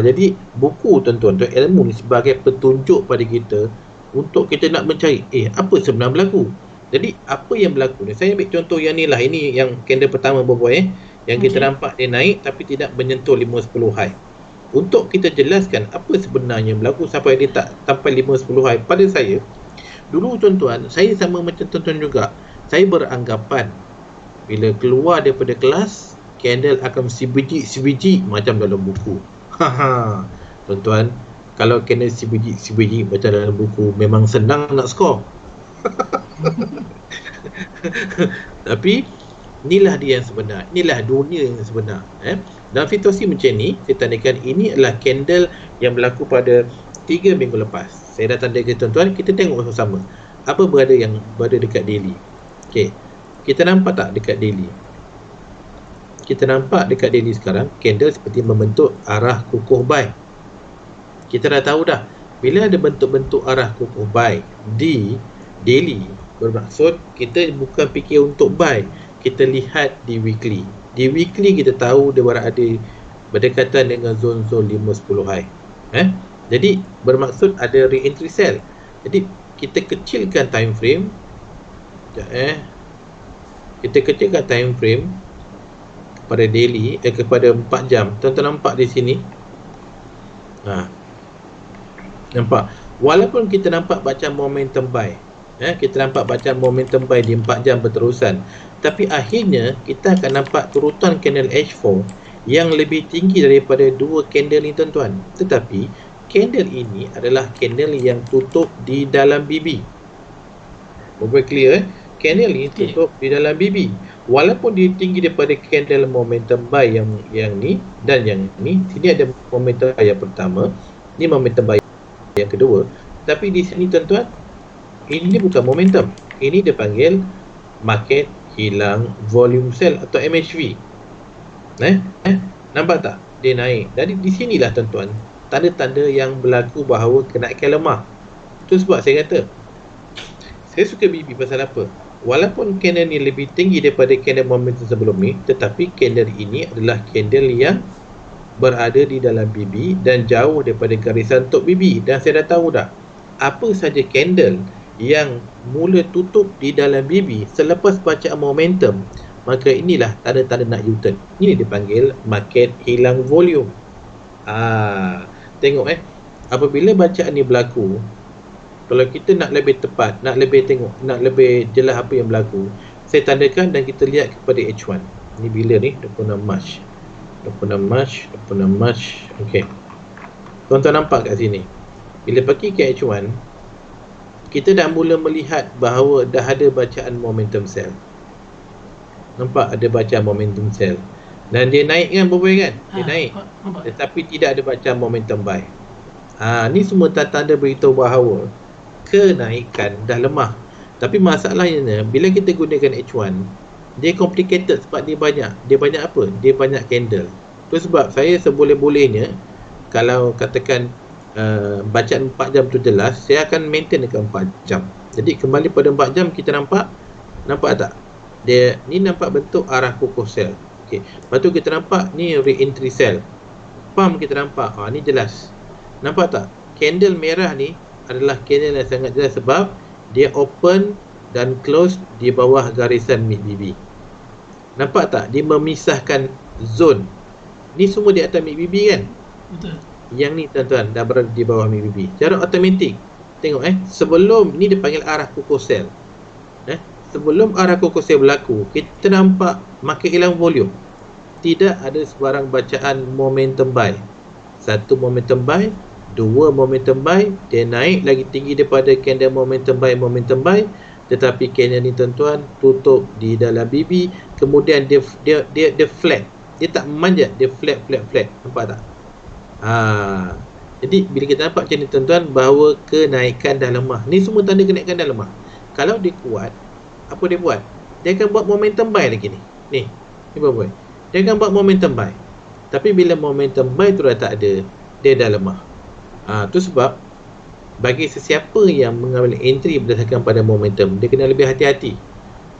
Speaker 1: Jadi buku tuan-tuan, ilmu ni sebagai petunjuk pada kita untuk kita nak mencari apa sebenarnya berlaku. Jadi apa yang berlaku ni, saya ambil contoh yang ni lah. Ini yang candle pertama berbuat yang kita nampak dia naik tapi tidak menyentuh 5-10 high. Untuk kita jelaskan apa sebenarnya berlaku sampai dia tak sampai 5-10 high, pada saya dulu tuan-tuan, saya sama macam tuan-tuan juga, saya beranggapan bila keluar daripada kelas, candle akan sebiji macam dalam buku. Tuan-tuan, kalau candle sebiji macam dalam buku, memang senang nak skor. Tapi inilah dia yang sebenar, inilah dunia yang sebenar. Dalam situasi macam ni, saya tandakan ini adalah candle yang berlaku pada 3 minggu lepas. Saya dah tandakan tuan-tuan, kita tengok sama-sama apa yang berada dekat daily. Okey, kita nampak tak dekat daily? Kita nampak dekat daily sekarang candle seperti membentuk arah kukuh buy. Kita dah tahu dah, bila ada bentuk-bentuk arah kukuh buy di daily, bermaksud kita bukan fikir untuk buy, kita lihat di weekly. Di weekly kita tahu dia berada berdekatan dengan zon-zon 5-10 high. Jadi bermaksud ada re-entry sell. Jadi kita kecilkan time frame. Kita kecilkan time frame kepada daily, kepada 4 jam. Tuan-tuan nampak di sini. Nampak? Walaupun kita nampak bacaan momentum buy, kita nampak bacaan momentum buy di 4 jam berterusan, tapi akhirnya kita akan nampak turutan candle H4 yang lebih tinggi daripada 2 candle ni tuan-tuan. Tetapi candle ini adalah candle yang tutup di dalam BB. Very clear candle ini tutup di dalam BB. Walaupun dia tinggi daripada candle momentum buy yang ni dan yang ni, sini ada momentum buy yang pertama, ni momentum buy yang kedua. Tapi di sini tuan-tuan, ini bukan momentum. Ini dia panggil market hilang volume sell atau MHV. Nampak tak? Dia naik. Jadi di sinilah tuan-tuan, tanda-tanda yang berlaku bahawa kenaikan lemah. Itu sebab saya kata, saya suka BB pasal apa? Walaupun candle ni lebih tinggi daripada candle momentum sebelum ni, tetapi candle ini adalah candle yang berada di dalam BB dan jauh daripada garisan top BB. Dan saya dah tahu dah, apa saja candle yang mula tutup di dalam BB selepas bacaan momentum, maka inilah tanda-tanda nak U-turn. Ini dipanggil market hilang volume. Tengok apabila bacaan ni berlaku, kalau kita nak lebih tepat, nak lebih tengok, nak lebih jelas apa yang berlaku, saya tandakan dan kita lihat kepada H1. Ni bila ni? 26 Mac. 26 Mac. Okey. Tuan-tuan nampak kat sini. Bila pergi ke H1, kita dah mula melihat bahawa dah ada bacaan momentum sell. Nampak ada bacaan momentum sell. Dan dia naik kan berbual kan? Dia naik.
Speaker 2: Nampak.
Speaker 1: Tetapi tidak ada macam momentum buy. Ni semua tanda beritahu bahawa kenaikan dah lemah. Tapi masalahnya bila kita gunakan H1, dia complicated sebab dia banyak. Dia banyak apa? Dia banyak candle. Tu sebab saya seboleh-bolehnya kalau katakan bacaan 4 jam tu jelas, saya akan maintain dekat 4 jam. Jadi kembali pada 4 jam kita nampak tak? Dia ni nampak bentuk arah kukuh sell. Okey. Lepas tu kita nampak ni re-entry sell. Pump kita nampak. Ni jelas. Nampak tak? Candle merah ni adalah candle yang sangat jelas sebab dia open dan close di bawah garisan mid BB. Nampak tak? Dia memisahkan zone. Ni semua di atas mid BB kan?
Speaker 2: Betul.
Speaker 1: Yang ni tuan-tuan dah berada di bawah mid BB. Secara automatik. Tengok sebelum ni dipanggil arah kukuh sell. Sebelum arah kukuh sell berlaku, kita nampak market hilang volume. Tidak ada sebarang bacaan momentum buy. Satu momentum buy, dua momentum buy, dia naik lagi tinggi daripada candle momentum buy, tetapi candle ni tuan-tuan tutup di dalam BB, kemudian dia flat. Dia tak memanjat, dia flat. Nampak tak? Jadi bila kita nampak macam ni tuan-tuan, bahawa kenaikan dah lemah. Ni semua tanda kenaikan dah lemah. Kalau dia kuat, apa dia buat? Dia akan buat momentum buy lagi ni. Ni buat. Dia akan buat momentum buy. Tapi bila momentum buy tu dah tak ada, dia dah lemah. Tu sebab bagi sesiapa yang mengambil entry berdasarkan pada momentum, dia kena lebih hati-hati.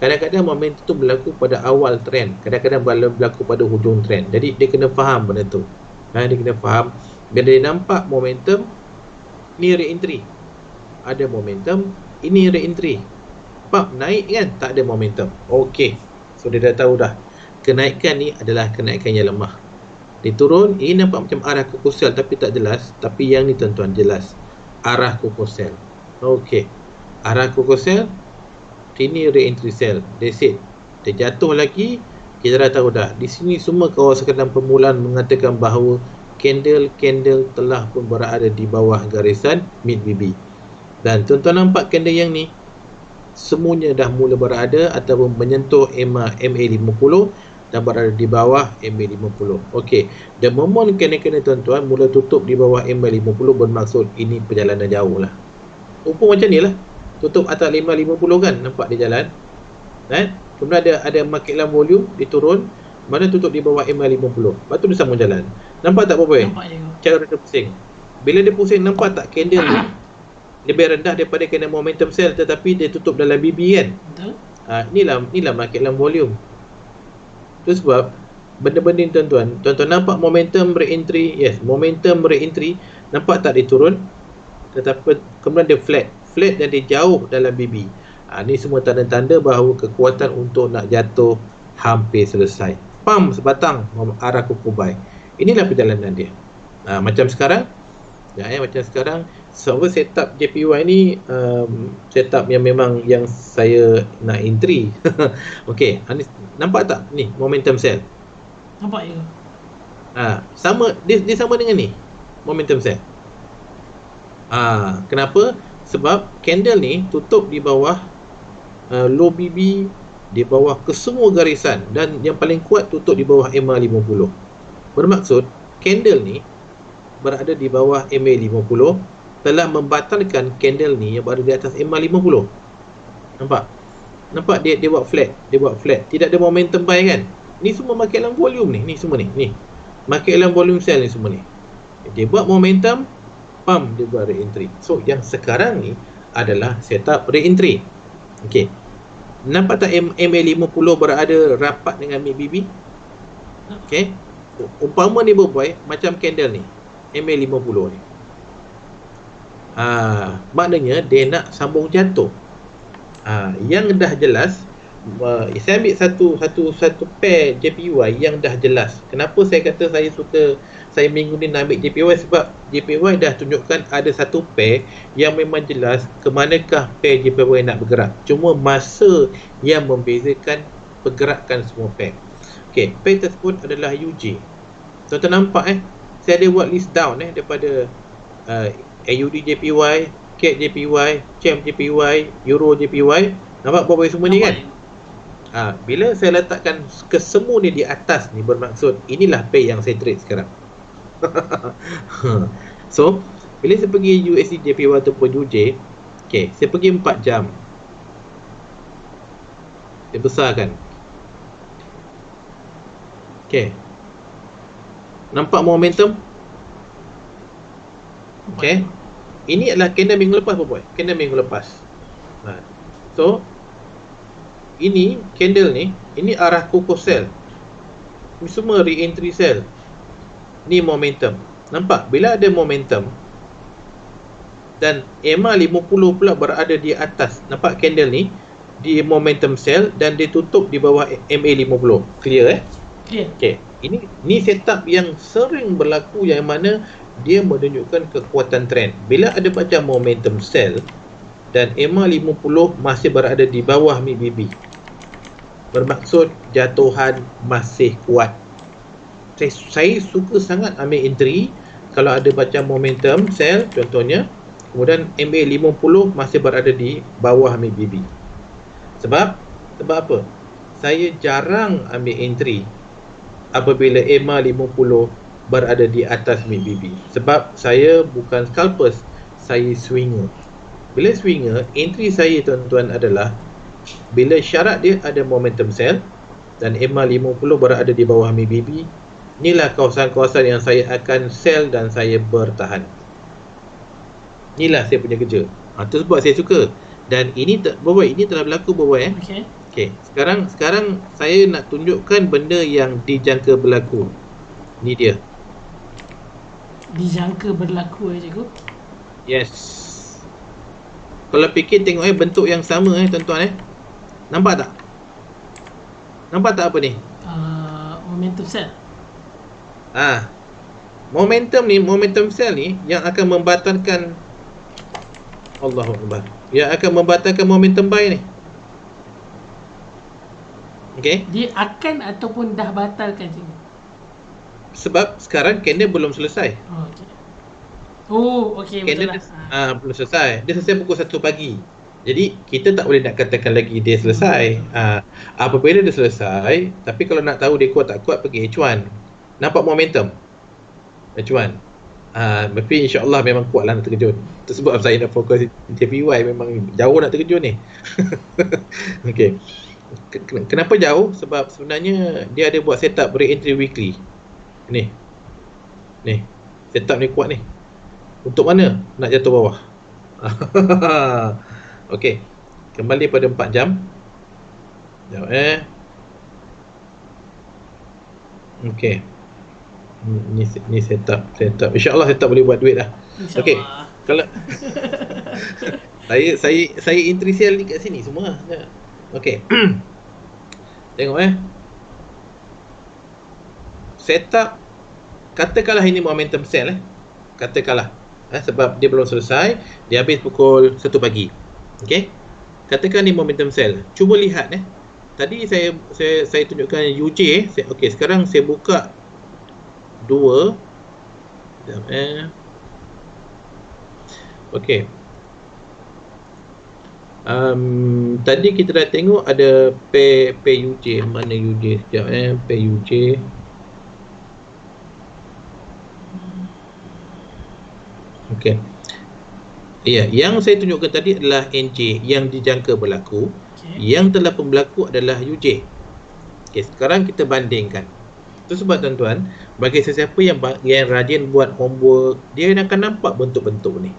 Speaker 1: Kadang-kadang momentum tu berlaku pada awal trend, kadang-kadang berlaku pada hujung trend. Jadi dia kena faham benda tu. Dia kena faham bila dia nampak momentum ni re-entry. Ada momentum, ini re-entry. Pump naik kan, tak ada momentum. Okey. So dia dah tahu dah. Kenaikan ni adalah kenaikan yang lemah. Dia turun, ini nampak macam arah kukuh sell tapi tak jelas. Tapi yang ni tuan-tuan jelas. Arah kukuh sell. Okey. Arah kukuh sell, ini re-entry sell. That's it. Dia jatuh lagi, kita dah tahu dah. Di sini semua kawasan dalam permulaan mengatakan bahawa candle telah pun berada di bawah garisan mid BB. Dan tuan-tuan nampak candle yang ni, semuanya dah mula berada ataupun menyentuh MA50 dan berada di bawah MA50. Okey, the moment candle tuan-tuan mula tutup di bawah MA50 bermaksud ini perjalanan jauh lah. Rupa macam ni lah, tutup atas 550 kan, nampak dia jalan kan? Kemudian ada market dalam volume, dia turun, mana tutup di bawah MA50, lepas tu dia sambung jalan. Nampak tak apa-apa?
Speaker 2: Nampak je.
Speaker 1: Cara dia pusing. Bila dia pusing, nampak tak candle ni lebih rendah daripada kena momentum sell, tetapi dia tutup dalam BB kan?
Speaker 2: Betul.
Speaker 1: Inilah market dalam volume. Tu sebab benda-benda ni tuan-tuan nampak momentum re-entry. Yes, momentum re-entry. Nampak tak dia turun, tetapi kemudian dia flat dan dia jauh dalam BB. Ni semua tanda-tanda bahawa kekuatan untuk nak jatuh hampir selesai. Pump sebatang arah kukuh buy. Inilah perjalanan dia. Macam sekarang, macam sekarang, setup JPY ni setup yang memang yang saya nak entry. Okey, nampak tak ni momentum sell?
Speaker 2: Nampak je.
Speaker 1: Sama dia sama dengan ni momentum sell. Kenapa? Sebab candle ni tutup di bawah low BB, di bawah kesemua garisan, dan yang paling kuat tutup di bawah MA50. Bermaksud candle ni berada di bawah MA50 telah membatalkan candle ni yang berada di atas MA50. Nampak dia buat flat. Tidak ada momentum buy kan? Ni semua market dalam volume ni semua ni. Market dalam volume sell ni semua ni. Dia buat momentum, pump, dia buat re-entry. So yang sekarang ni adalah setup re-entry. Okey. Nampak tak MA50 berada rapat dengan mid BB? Okey. Umpama ni berbuai macam candle ni, MA50 ni. Maknanya dia nak sambung jatuh. Yang dah jelas, saya ambil satu pair JPY yang dah jelas. Kenapa saya kata saya minggu ni nak ambil JPY? Sebab JPY dah tunjukkan ada satu pair yang memang jelas ke manakah pair JPY nak bergerak. Cuma masa yang membezakan pergerakan semua pair. Okey, pair tersebut adalah UJ. Tuan-tuan nampak saya ada buat list down daripada AUD JPY, CAD JPY, CHAM JPY, Euro JPY. Nampak berapa semua ni kan? Bila saya letakkan kesemu ni di atas ni, bermaksud inilah pay yang saya trade sekarang. So, bila saya pergi USD JPY ataupun UJ, okay, saya pergi 4 jam. Saya besarkan. Okay. Nampak momentum? Okay. Ini adalah candle minggu lepas, boy. Candle minggu lepas. So, ini candle ni, ini arah Coco sell. Ini semua re-entry sell. Ni momentum. Nampak? Bila ada momentum dan EMA 50 pula berada di atas. Nampak candle ni? Di momentum sell dan ditutup di bawah MA 50. Clear
Speaker 2: Clear.
Speaker 1: Okay. Ini setup yang sering berlaku, yang mana dia menunjukkan kekuatan trend. Bila ada macam momentum sell dan EMA 50 masih berada di bawah MACD, bermaksud jatuhan masih kuat. Saya suka sangat ambil entry kalau ada macam momentum sell contohnya, kemudian MA 50 masih berada di bawah MACD. Sebab apa? Saya jarang ambil entry apabila EMA 50 berada di atas MACD. Sebab saya bukan scalpers, saya swinger. Bila swinger, entry saya tuan-tuan adalah bila syarat dia ada momentum sell dan EMA 50 berada di bawah MACD, inilah kawasan-kawasan yang saya akan sell dan saya bertahan. Inilah saya punya kerja. Itu sebab saya suka. Dan ini ini telah berlaku Okay. Sekarang saya nak tunjukkan benda yang dijangka berlaku. Ni dia.
Speaker 2: Dijangka berlaku cikgu.
Speaker 1: Yes. Kalau fikir tengok bentuk yang sama tuan-tuan Nampak tak? Nampak tak apa ni?
Speaker 2: Momentum sell.
Speaker 1: Momentum sell ni yang akan membatalkan Allahu Akbar. Yang akan membatalkan momentum buy ni. Okay?
Speaker 2: Dia akan ataupun dah batalkan cikgu?
Speaker 1: Sebab sekarang candle belum selesai.
Speaker 2: Okey,
Speaker 1: Candle
Speaker 2: betul lah.
Speaker 1: belum selesai. Dia selesai pukul 1 pagi. Jadi kita tak boleh nak katakan lagi dia selesai. Apabila dia selesai, tapi kalau nak tahu dia kuat tak kuat, pergi H1. Nampak momentum H1. Tapi insya-Allah memang kuat lah nak terkejut. Itu sebab saya nak fokus JPY, memang jauh nak terkejut ni. Okey. Kenapa jauh? Sebab sebenarnya dia ada buat setup re-entry weekly. Ni. Setup ni kuat ni. Untuk mana? Nak jatuh bawah. Okey. Kembali pada 4 jam. Sekejap Okey. Ni setup. InsyaAllah setup boleh buat duit lah. Okey. Kalau saya entry sell ni kat sini semua. Okey. Tengok setup, katakanlah ini momentum sell katakanlah sebab dia belum selesai, dia habis pukul 1 pagi. Okey. Katakan ni momentum sell. Cuba lihat tadi saya tunjukkan UJ okey, sekarang saya buka 2. Okey. Tadi kita dah tengok ada PUJ. Mana UJ? Sekejap PUJ. Okey. Ya, yang saya tunjukkan tadi adalah NJ yang dijangka berlaku. Yang telah pun berlaku adalah UJ. Okey, sekarang kita bandingkan. Itu sebab tuan-tuan, bagi sesiapa yang rajin buat homework, dia akan nampak bentuk-bentuk ni.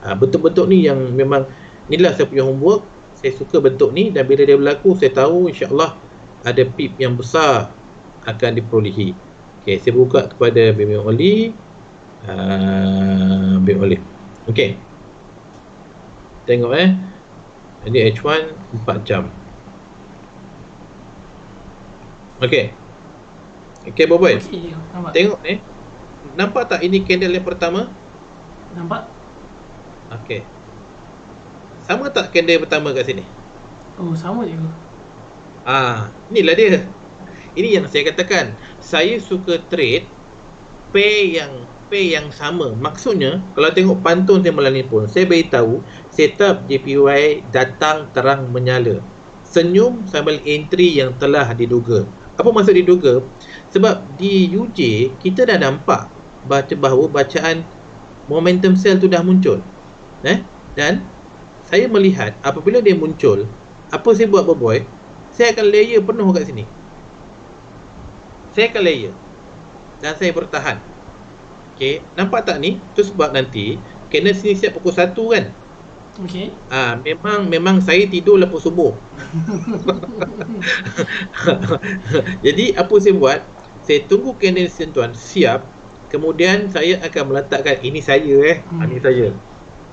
Speaker 1: Bentuk-bentuk ni yang memang inilah saya punya homework. Saya suka bentuk ni, dan bila dia berlaku saya tahu insya-Allah ada pip yang besar akan diperolehi. Okey, saya buka kepada BM Oli. BM Oli. Okey. Tengok Ini H1 4 jam. Okey. Okey, Boboy. Tengok nampak tak ini candle yang pertama?
Speaker 2: Nampak?
Speaker 1: Okey. Sama tak candle yang pertama kat sini?
Speaker 2: Oh, sama je.
Speaker 1: Inilah dia. Ini yang saya katakan. Saya suka trade pay yang sama. Maksudnya, kalau tengok pantun saya malam ni pun, saya beritahu setup JPY datang terang menyala. senyum sambil entry yang telah diduga. Apa maksud diduga? Sebab di UJ kita dah nampak bahawa bacaan momentum sell tu dah muncul. Dan saya melihat apabila dia muncul, apa saya buat boy? Saya akan layer penuh kat sini. Saya akan layer dan saya bertahan. Okey, nampak tak ni? Tu sebab nanti candle sini siap pukul 1 kan?
Speaker 2: Okey.
Speaker 1: Memang saya tidur lepas subuh. Jadi apa saya buat? Saya tunggu candle sentuhan siap, kemudian saya akan meletakkan ini saya ini saya.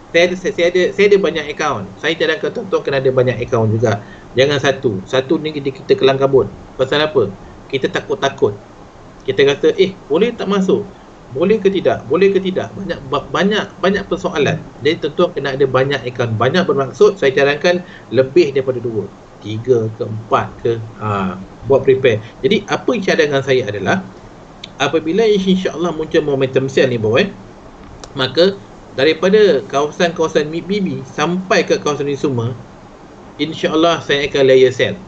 Speaker 1: Saya ada banyak akaun. Saya cadangkan tuan-tuan kena ada banyak akaun juga. Jangan satu ni kita kelang kabut. Pasal apa? Kita takut-takut. Kita kata boleh tak masuk? Boleh ke tidak? Banyak persoalan. Jadi tuan-tuan kena ada banyak akaun. Banyak bermaksud saya cadangkan lebih daripada 2, 3 ke 4 ke buat prepare. Jadi apa cadangan saya adalah apabila insya-Allah muncul momentum sell ni maka daripada kawasan-kawasan BB sampai ke kawasan ini semua, insya-Allah saya akan layer sell.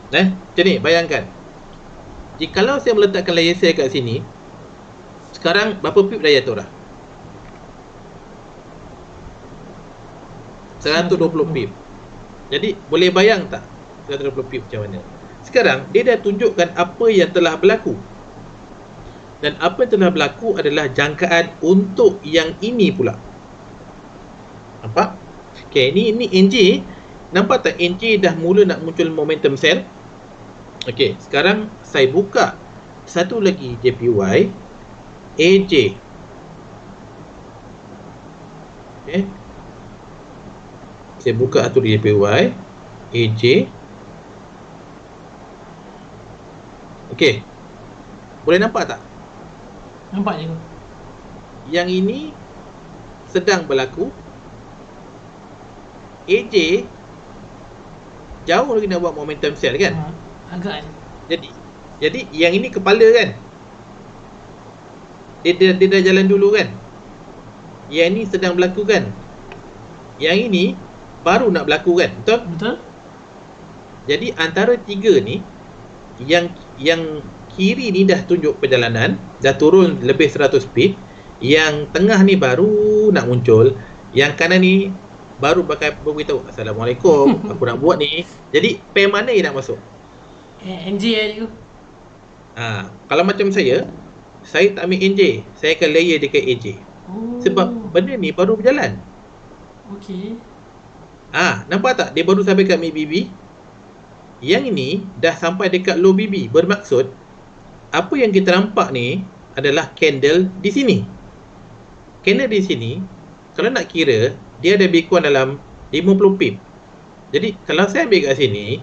Speaker 1: Macam ni, bayangkan. Jikalau saya meletakkan layer sell kat sini, sekarang berapa pip dah jatuh dah? 120 pip. Jadi boleh bayang tak 120 pip macam mana? Sekarang dia dah tunjukkan apa yang telah berlaku. Dan apa yang telah berlaku adalah jangkaan untuk yang ini pula. Nampak? Okay, ni NJ. Nampak tak NJ dah mula nak muncul momentum sell? Okay, sekarang saya buka satu lagi JPY AJ. Okay, saya buka satu JPY AJ. Okay, boleh nampak tak?
Speaker 2: Nampak je.
Speaker 1: Yang ini sedang berlaku. AJ jauh lagi nak buat momentum sell kan?
Speaker 2: Agak.
Speaker 1: Jadi yang ini kepala kan? Dia dah jalan dulu kan? Yang ini sedang berlaku kan? Yang ini baru nak berlaku kan? Betul?
Speaker 2: Betul.
Speaker 1: Jadi antara tiga ni, yang kiri ni dah tunjuk perjalanan, dah turun lebih 100 pip. Yang tengah ni baru nak muncul. Yang kanan ni baru beritahu Assalamualaikum, aku nak buat ni. Jadi pair mana yang nak masuk?
Speaker 2: NJ tu.
Speaker 1: Kalau macam saya tak ambil NJ, saya akan layer dekat AJ. Sebab benda ni baru berjalan.
Speaker 2: Okey.
Speaker 1: Nampak tak? Dia baru sampai kat mid BB. Yang ini dah sampai dekat low BB. Bermaksud apa yang kita nampak ni adalah candle di sini. Candle di sini, kalau nak kira, dia ada lebih kurang dalam 50 pip. Jadi kalau saya ambil kat sini,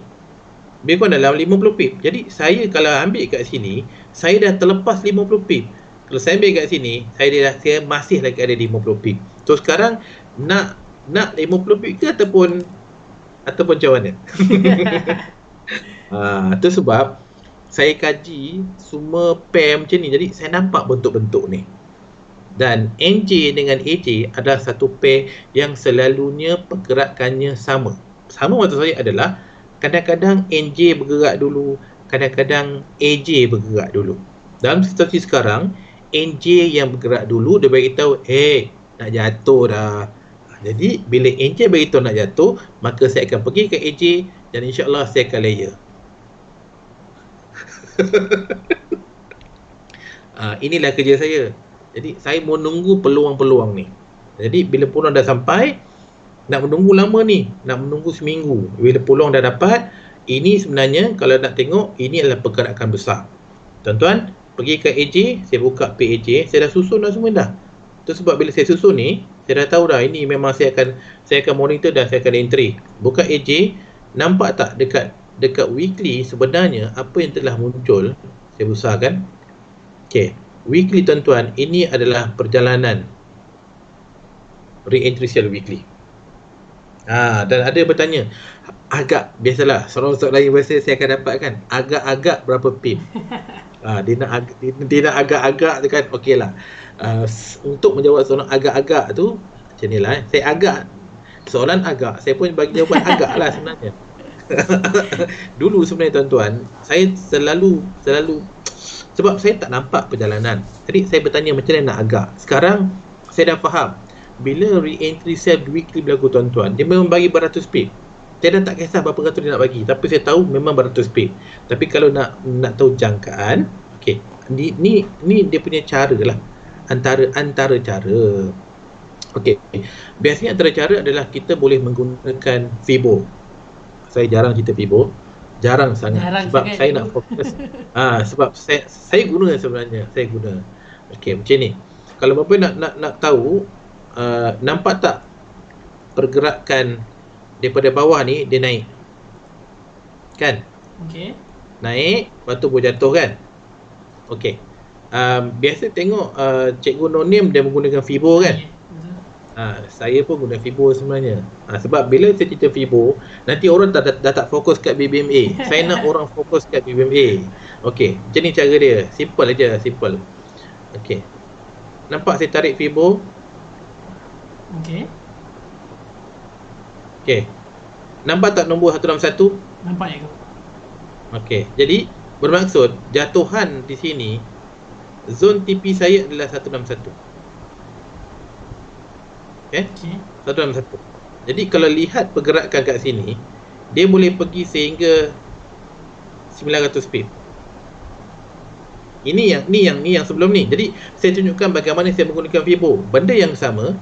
Speaker 1: lebih kurang dalam 50 pip. Jadi saya kalau ambil kat sini, saya dah terlepas 50 pip. Kalau saya ambil kat sini, saya masih lagi ada 50 pip. So sekarang nak 50 pip ke ataupun macam mana? Itu sebab saya kaji semua pair macam ni. Jadi saya nampak bentuk-bentuk ni. Dan NJ dengan AJ adalah satu pair yang selalunya pergerakannya sama. Sama maksud saya adalah kadang-kadang NJ bergerak dulu, kadang-kadang AJ bergerak dulu. Dalam situasi sekarang, NJ yang bergerak dulu, dia beritahu, nak jatuh dah. Jadi bila NJ beritahu nak jatuh, maka saya akan pergi ke AJ dan insya-Allah saya akan layer. Inilah kerja saya. Jadi saya menunggu peluang-peluang ni. Jadi bila peluang dah sampai, nak menunggu lama ni, nak menunggu seminggu. Bila peluang dah dapat, ini sebenarnya kalau nak tengok, ini adalah pergerakan besar. Tuan-tuan, pergi ke AJ, saya buka PAJ, saya dah susun dah semua dah. Itu sebab bila saya susun ni, saya dah tahu dah ini memang saya akan monitor dan saya akan entry. Buka AJ, nampak tak dekat weekly sebenarnya apa yang telah muncul, saya besarkan. Okey, weekly tuan-tuan, ini adalah perjalanan re-entry sell weekly. Dan ada bertanya, agak biasalah soalan-soalan lain biasa saya akan dapatkan, agak-agak berapa pip? Dia nak agak-agak tu kan. Okeylah. Untuk menjawab soalan agak-agak tu macam nilah. soalan agak, saya pun bagi jawapan agak lah sebenarnya. Dulu sebenarnya tuan-tuan, saya selalu sebab saya tak nampak perjalanan. Jadi saya bertanya macam mana nak agak. Sekarang saya dah faham. Bila re-entry sale weekly berlaku tuan-tuan, dia memang bagi beratus pip. Saya dah tak kisah berapa ratus dia nak bagi, tapi saya tahu memang beratus pip. Tapi kalau nak tahu jangkaan, okey. Ni dia punya cara lah. Antara cara. Okey. Biasanya antara cara adalah kita boleh menggunakan Fibo. Saya jarang cerita Fibo. Jarang sangat. Sebab saya nak fokus. Sebab saya guna sebenarnya. Saya guna. Okey, macam ni. Kalau bapa nak tahu, nampak tak pergerakan daripada bawah ni dia naik. Kan? Okey. Naik, lepas tu boleh jatuh kan? Okey. Biasa tengok Cikgu Nonim dia menggunakan Fibo kan? Saya pun guna Fibo sebenarnya. Sebab bila saya cerita Fibo, nanti orang dah tak fokus kat BBMA. Saya nak orang fokus kat BBMA. Okey, macam ni cara dia. Simple aja, simple. Okey. Nampak saya tarik Fibo?
Speaker 2: Okey.
Speaker 1: Okey. Nampak tak nombor 161?
Speaker 2: Nampak ya, Kak.
Speaker 1: Okey. Jadi bermaksud jatuhan di sini zon TP saya adalah 161. Okay? 161. Jadi kalau lihat pergerakan kat sini, dia boleh pergi sehingga 900 pip. Ini yang sebelum ni. Jadi saya tunjukkan bagaimana saya menggunakan Fibo. Benda yang sama.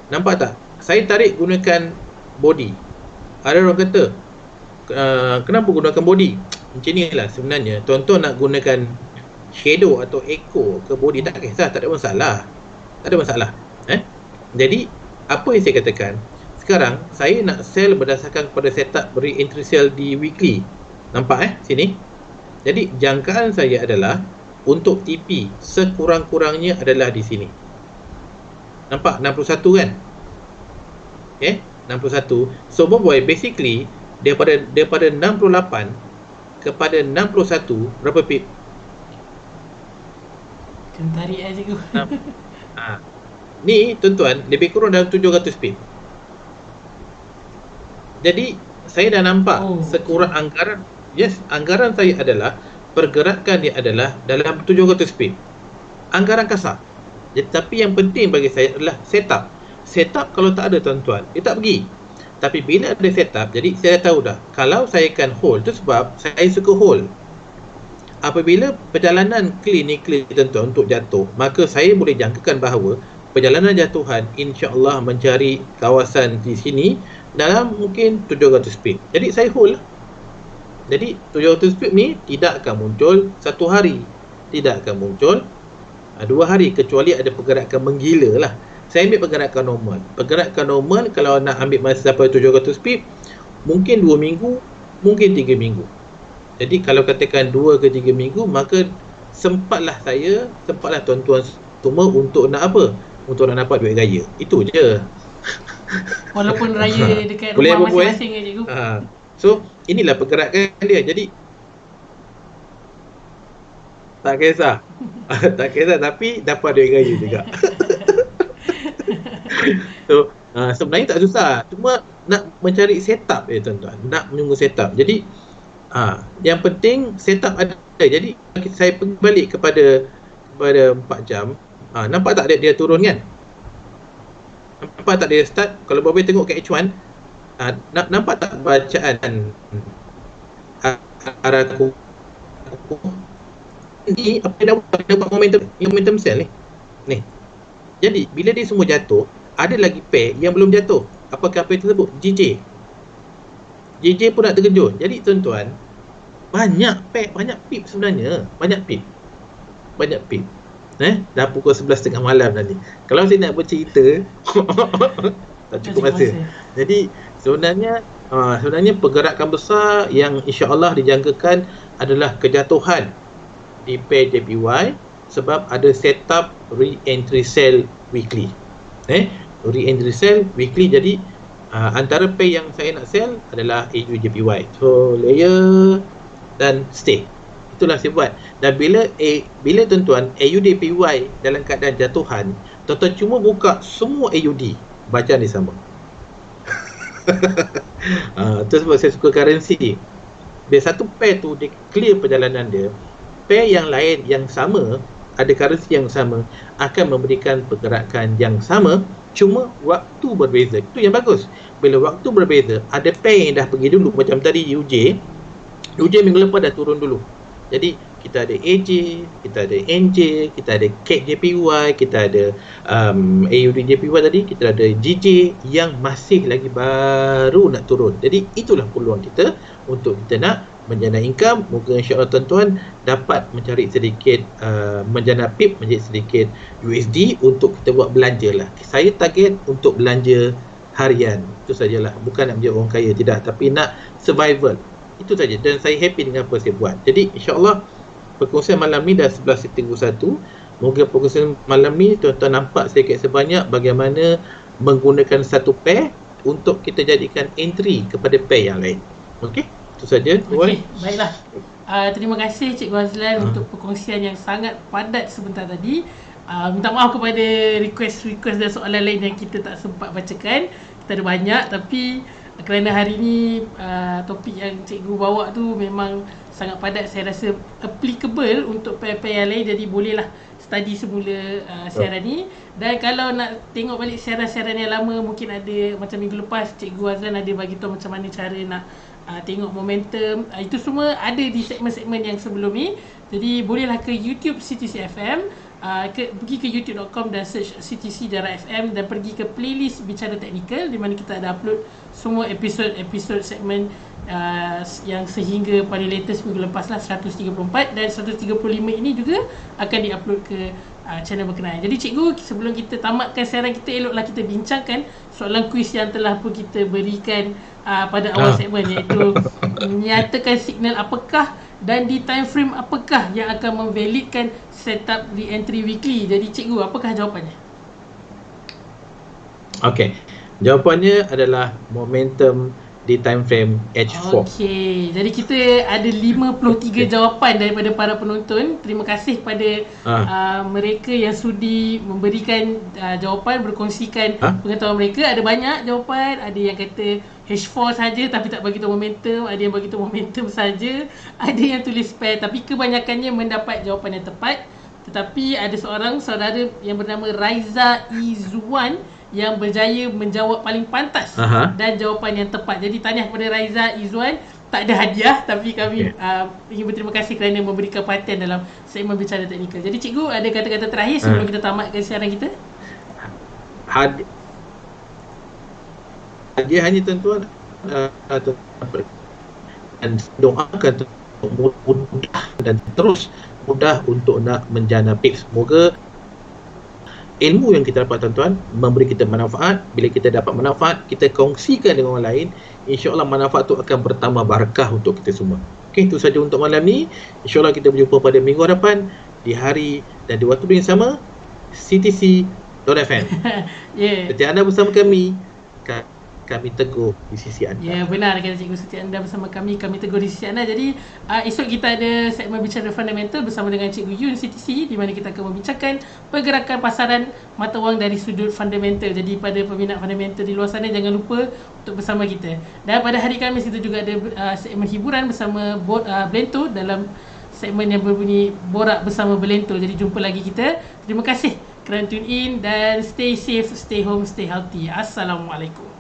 Speaker 1: Nampak tak? Saya tarik gunakan body. Ada orang kata, kenapa gunakan body? Macam ni lah sebenarnya. Tuan-tuan nak gunakan shadow atau echo ke body, tak kisah, tak ada masalah. Tak ada masalah. Jadi, apa yang saya katakan, sekarang saya nak sell berdasarkan kepada setup re-entry sell di weekly. Nampak sini? Jadi, jangkaan saya adalah untuk TP sekurang-kurangnya adalah di sini. Nampak? 61 kan? Okay? 61. So, boy, basically, daripada 68 kepada 61, berapa pip?
Speaker 2: Kena tarik aja cikgu.
Speaker 1: Ni tuan-tuan lebih kurang dalam 700 pip. Jadi saya dah nampak sekurang anggaran. Yes, anggaran saya adalah pergerakan dia adalah dalam 700 pip. Anggaran kasar. Jadi, tapi yang penting bagi saya adalah setup. Setup kalau tak ada tuan-tuan, dia tak pergi. Tapi bila ada setup, jadi saya dah tahu dah. Kalau saya akan hold, tu sebab saya suka hold. Apabila perjalanan clear tuan-tuan untuk jatuh, maka saya boleh jangkakan bahawa perjalanan jatuhan insya-Allah mencari kawasan di sini dalam mungkin 700 pip. Jadi saya hold. Jadi 700 pip ni tidak akan muncul satu hari, tidak akan muncul 2 hari, kecuali ada pergerakan menggila lah. Saya ambil pergerakan normal. Pergerakan normal kalau nak ambil masa sampai 700 pip, mungkin 2 minggu, mungkin 3 minggu. Jadi kalau katakan 2 ke 3 minggu, maka sempatlah tuan-tuan semua untuk nak apa? Untuk nak dapat duit raya. Itu je.
Speaker 2: Walaupun raya dekat rumah masing-masing je cikgu.
Speaker 1: So, inilah pergerakan dia. Jadi tak kisah. Tak kisah, tapi dapat duit raya juga. So, sebenarnya tak susah. Cuma nak mencari setup tuan-tuan. Nak menunggu setup. Jadi yang penting setup ada. Jadi saya pergi balik kepada 4 jam. Nampak tak dia turun kan? Nampak tak dia start? Kalau Bobi tengok kat H1, nampak tak bacaan arah aku ni apa yang dapat momentum sell ni. Jadi bila dia semua jatuh, ada lagi pair yang belum jatuh. Apakah pair tersebut? JJ pun nak terkejut. Jadi tuan-tuan, banyak pip sebenarnya. Banyak pip. Dah pukul 11.30 malam nanti. Kalau saya nak bercerita tak cukup masa. Jadi sebenarnya pergerakan besar yang insya-Allah dijangkakan adalah kejatuhan di pair JPY sebab ada setup re-entry sell weekly. Re-entry sell weekly, jadi antara pair yang saya nak sell adalah AU JPY. So layer dan stay. Itulah saya buat. Dan bila tuan-tuan AUD/PY dalam keadaan jatuhan, tuan-tuan cuma buka semua AUD, bacaan dia sama. Itu sebab saya suka currency. Bila satu pair tu dia clear perjalanan dia, pair yang lain yang sama, ada currency yang sama, akan memberikan pergerakan yang sama, cuma waktu berbeza. Itu yang bagus. Bila waktu berbeza, ada pair yang dah pergi dulu, macam tadi UJ minggu lepas dah turun dulu. Jadi kita ada AJ, kita ada NJ, kita ada CAC JPY, kita ada AUD JPY tadi, kita ada GJ yang masih lagi baru nak turun. Jadi itulah peluang kita untuk kita nak menjana income. Moga insya-Allah tuan-tuan dapat mencari sedikit menjana PIP, menjadi sedikit USD untuk kita buat belanja lah. Saya target untuk belanja harian. Itu sajalah. Bukan nak menjadi orang kaya, tidak, tapi nak survival. Itu saja, dan saya happy dengan apa saya buat. Jadi insya-Allah perkongsian malam ni dah 11.31. Moga perkongsian malam ni tuan-tuan nampak sedikit sebanyak bagaimana menggunakan satu pair untuk kita jadikan entry kepada pair yang lain. Okey, itu saja.
Speaker 2: Okey, baiklah. Terima kasih Cikgu Azlan untuk perkongsian yang sangat padat sebentar tadi. Minta maaf kepada request dan soalan lain yang kita tak sempat bacakan. Kita ada banyak, tapi kerana hari ni topik yang cikgu bawa tu memang sangat padat, saya rasa applicable untuk pair-pair yang lain, jadi bolehlah study semula siaran ni. Dan kalau nak tengok balik siaran-siaran yang lama, mungkin ada macam minggu lepas Cikgu Azlan ada bagi tahu macam mana cara nak tengok momentum. Itu semua ada di segmen-segmen yang sebelum ni. Jadi bolehlah ke YouTube CTC FM, pergi ke youtube.com dan search CTC Darah FM, dan pergi ke playlist Bicara Teknikal di mana kita ada upload semua episod segmen yang sehingga pada latest minggu lepas lah, 134, dan 135 ini juga akan diupload ke channel berkenaan. Jadi cikgu, sebelum kita tamatkan siaran kita, eloklah kita bincangkan soalan kuis yang telah pun kita berikan pada awal segmen, iaitu menyatakan signal apakah dan di time frame apakah yang akan memvalidkan setup re-entry weekly. Jadi cikgu, apakah jawapannya? Okey,
Speaker 1: jawapannya adalah momentum di time frame H4.
Speaker 2: Okey, jadi kita ada 53 jawapan daripada para penonton. Terima kasih pada mereka yang sudi memberikan jawapan, berkongsikan pengetahuan mereka. Ada banyak jawapan, ada yang kata H4 saja tapi tak bagi tahu momentum, ada yang bagi tahu momentum saja, ada yang tulis pair, tapi kebanyakannya mendapat jawapan yang tepat. Tetapi ada seorang saudara yang bernama Raiza Izwan yang berjaya menjawab paling pantas dan jawapan yang tepat. Jadi tahniah kepada Raiza Izwan. Tak ada hadiah, tapi kami ingin berterima kasih kerana memberikan perhatian dalam segmen Bicara Teknikal. Jadi cikgu, ada kata-kata terakhir sebelum kita tamatkan siaran kita?
Speaker 1: Hadiah hanya tuan-tuan dan doakan mudah dan terus mudah untuk nak menjana PIP. Semoga ilmu yang kita dapat tuan-tuan memberi kita manfaat. Bila kita dapat manfaat, kita kongsikan dengan orang lain, insya-Allah manfaat itu akan bertambah barakah untuk kita semua. Okey, itu saja untuk malam ni. Insya-Allah kita berjumpa pada minggu hadapan di hari dan di waktu yang sama. CTC.FM. Setiap anda bersama kami teguh di sisi anda.
Speaker 2: Ya, benar kata cikgu, setiap anda bersama kami teguh di sisi anda. Jadi esok kita ada segmen Bicara Fundamental bersama dengan Cikgu Yun CTC, di mana kita akan membincangkan pergerakan pasaran mata wang dari sudut fundamental. Jadi pada peminat fundamental di luar sana, jangan lupa untuk bersama kita. Dan pada hari Khamis kita juga ada segmen hiburan bersama Blento dalam segmen yang berbunyi Borak Bersama Blento. Jadi jumpa lagi kita. Terima kasih kerana tune in dan stay safe, stay home, stay healthy. Assalamualaikum.